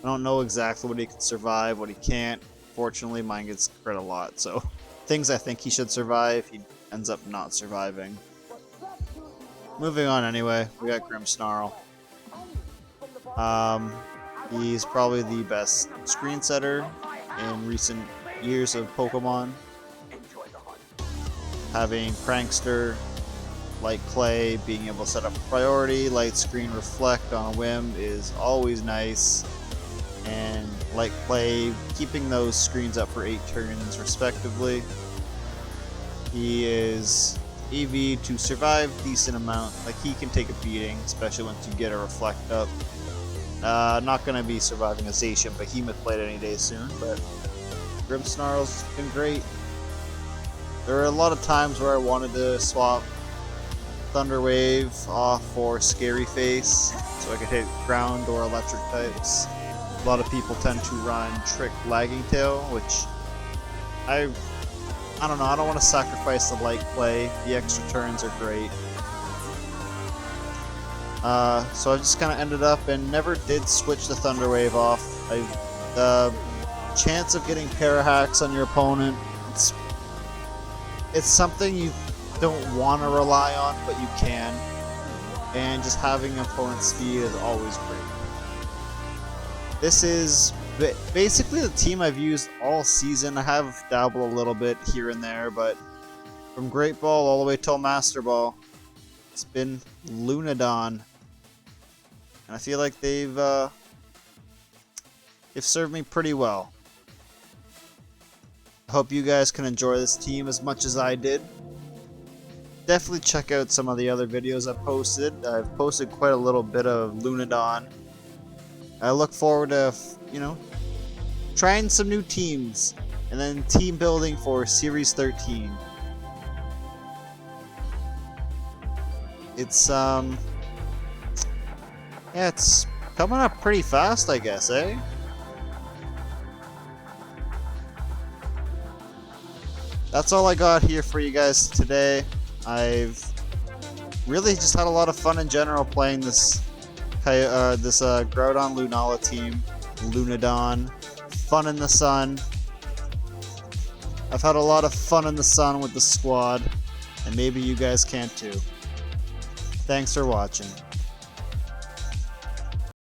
I don't know exactly what he can survive, what he can't. Fortunately, mine gets crit a lot, so things I think he should survive, he ends up not surviving. Moving on anyway, we got Grimmsnarl. He's probably the best screen setter in recent years of Pokemon. Having Prankster, Light Clay, being able to set up priority, Light Screen Reflect on a whim is always nice. And Light Clay, keeping those screens up for 8 turns respectively. He is AV to survive decent amount. Like, he can take a beating, especially once you get a Reflect up. Not going to be surviving a Zacian Behemoth Blade any day soon, but Grimmsnarl's been great. There are a lot of times where I wanted to swap Thunder Wave off for Scary Face, so I could hit ground or electric types. A lot of people tend to run Trick Lagging Tail, which I don't know, I don't want to sacrifice the Light Clay. The extra turns are great. So I just kind of ended up and never did switch the Thunder Wave off. Chance of getting Parahacks on your opponent, it's something you don't want to rely on, but you can. And just having opponent speed is always great. This is basically the team I've used all season. I have dabbled a little bit here and there, but from Great Ball all the way till Master Ball, it's been LUNADON. And I feel like they've served me pretty well. I hope you guys can enjoy this team as much as I did. Definitely check out some of the other videos I've posted. I've posted quite a little bit of LUNADON. I look forward to, trying some new teams and then team building for Series 13. It's it's coming up pretty fast, I guess, eh? That's all I got here for you guys today. I've really just had a lot of fun in general playing this Groudon Lunala Team, LUNADON. Fun in the sun. I've had a lot of fun in the sun with the squad, and maybe you guys can too. Thanks for watching.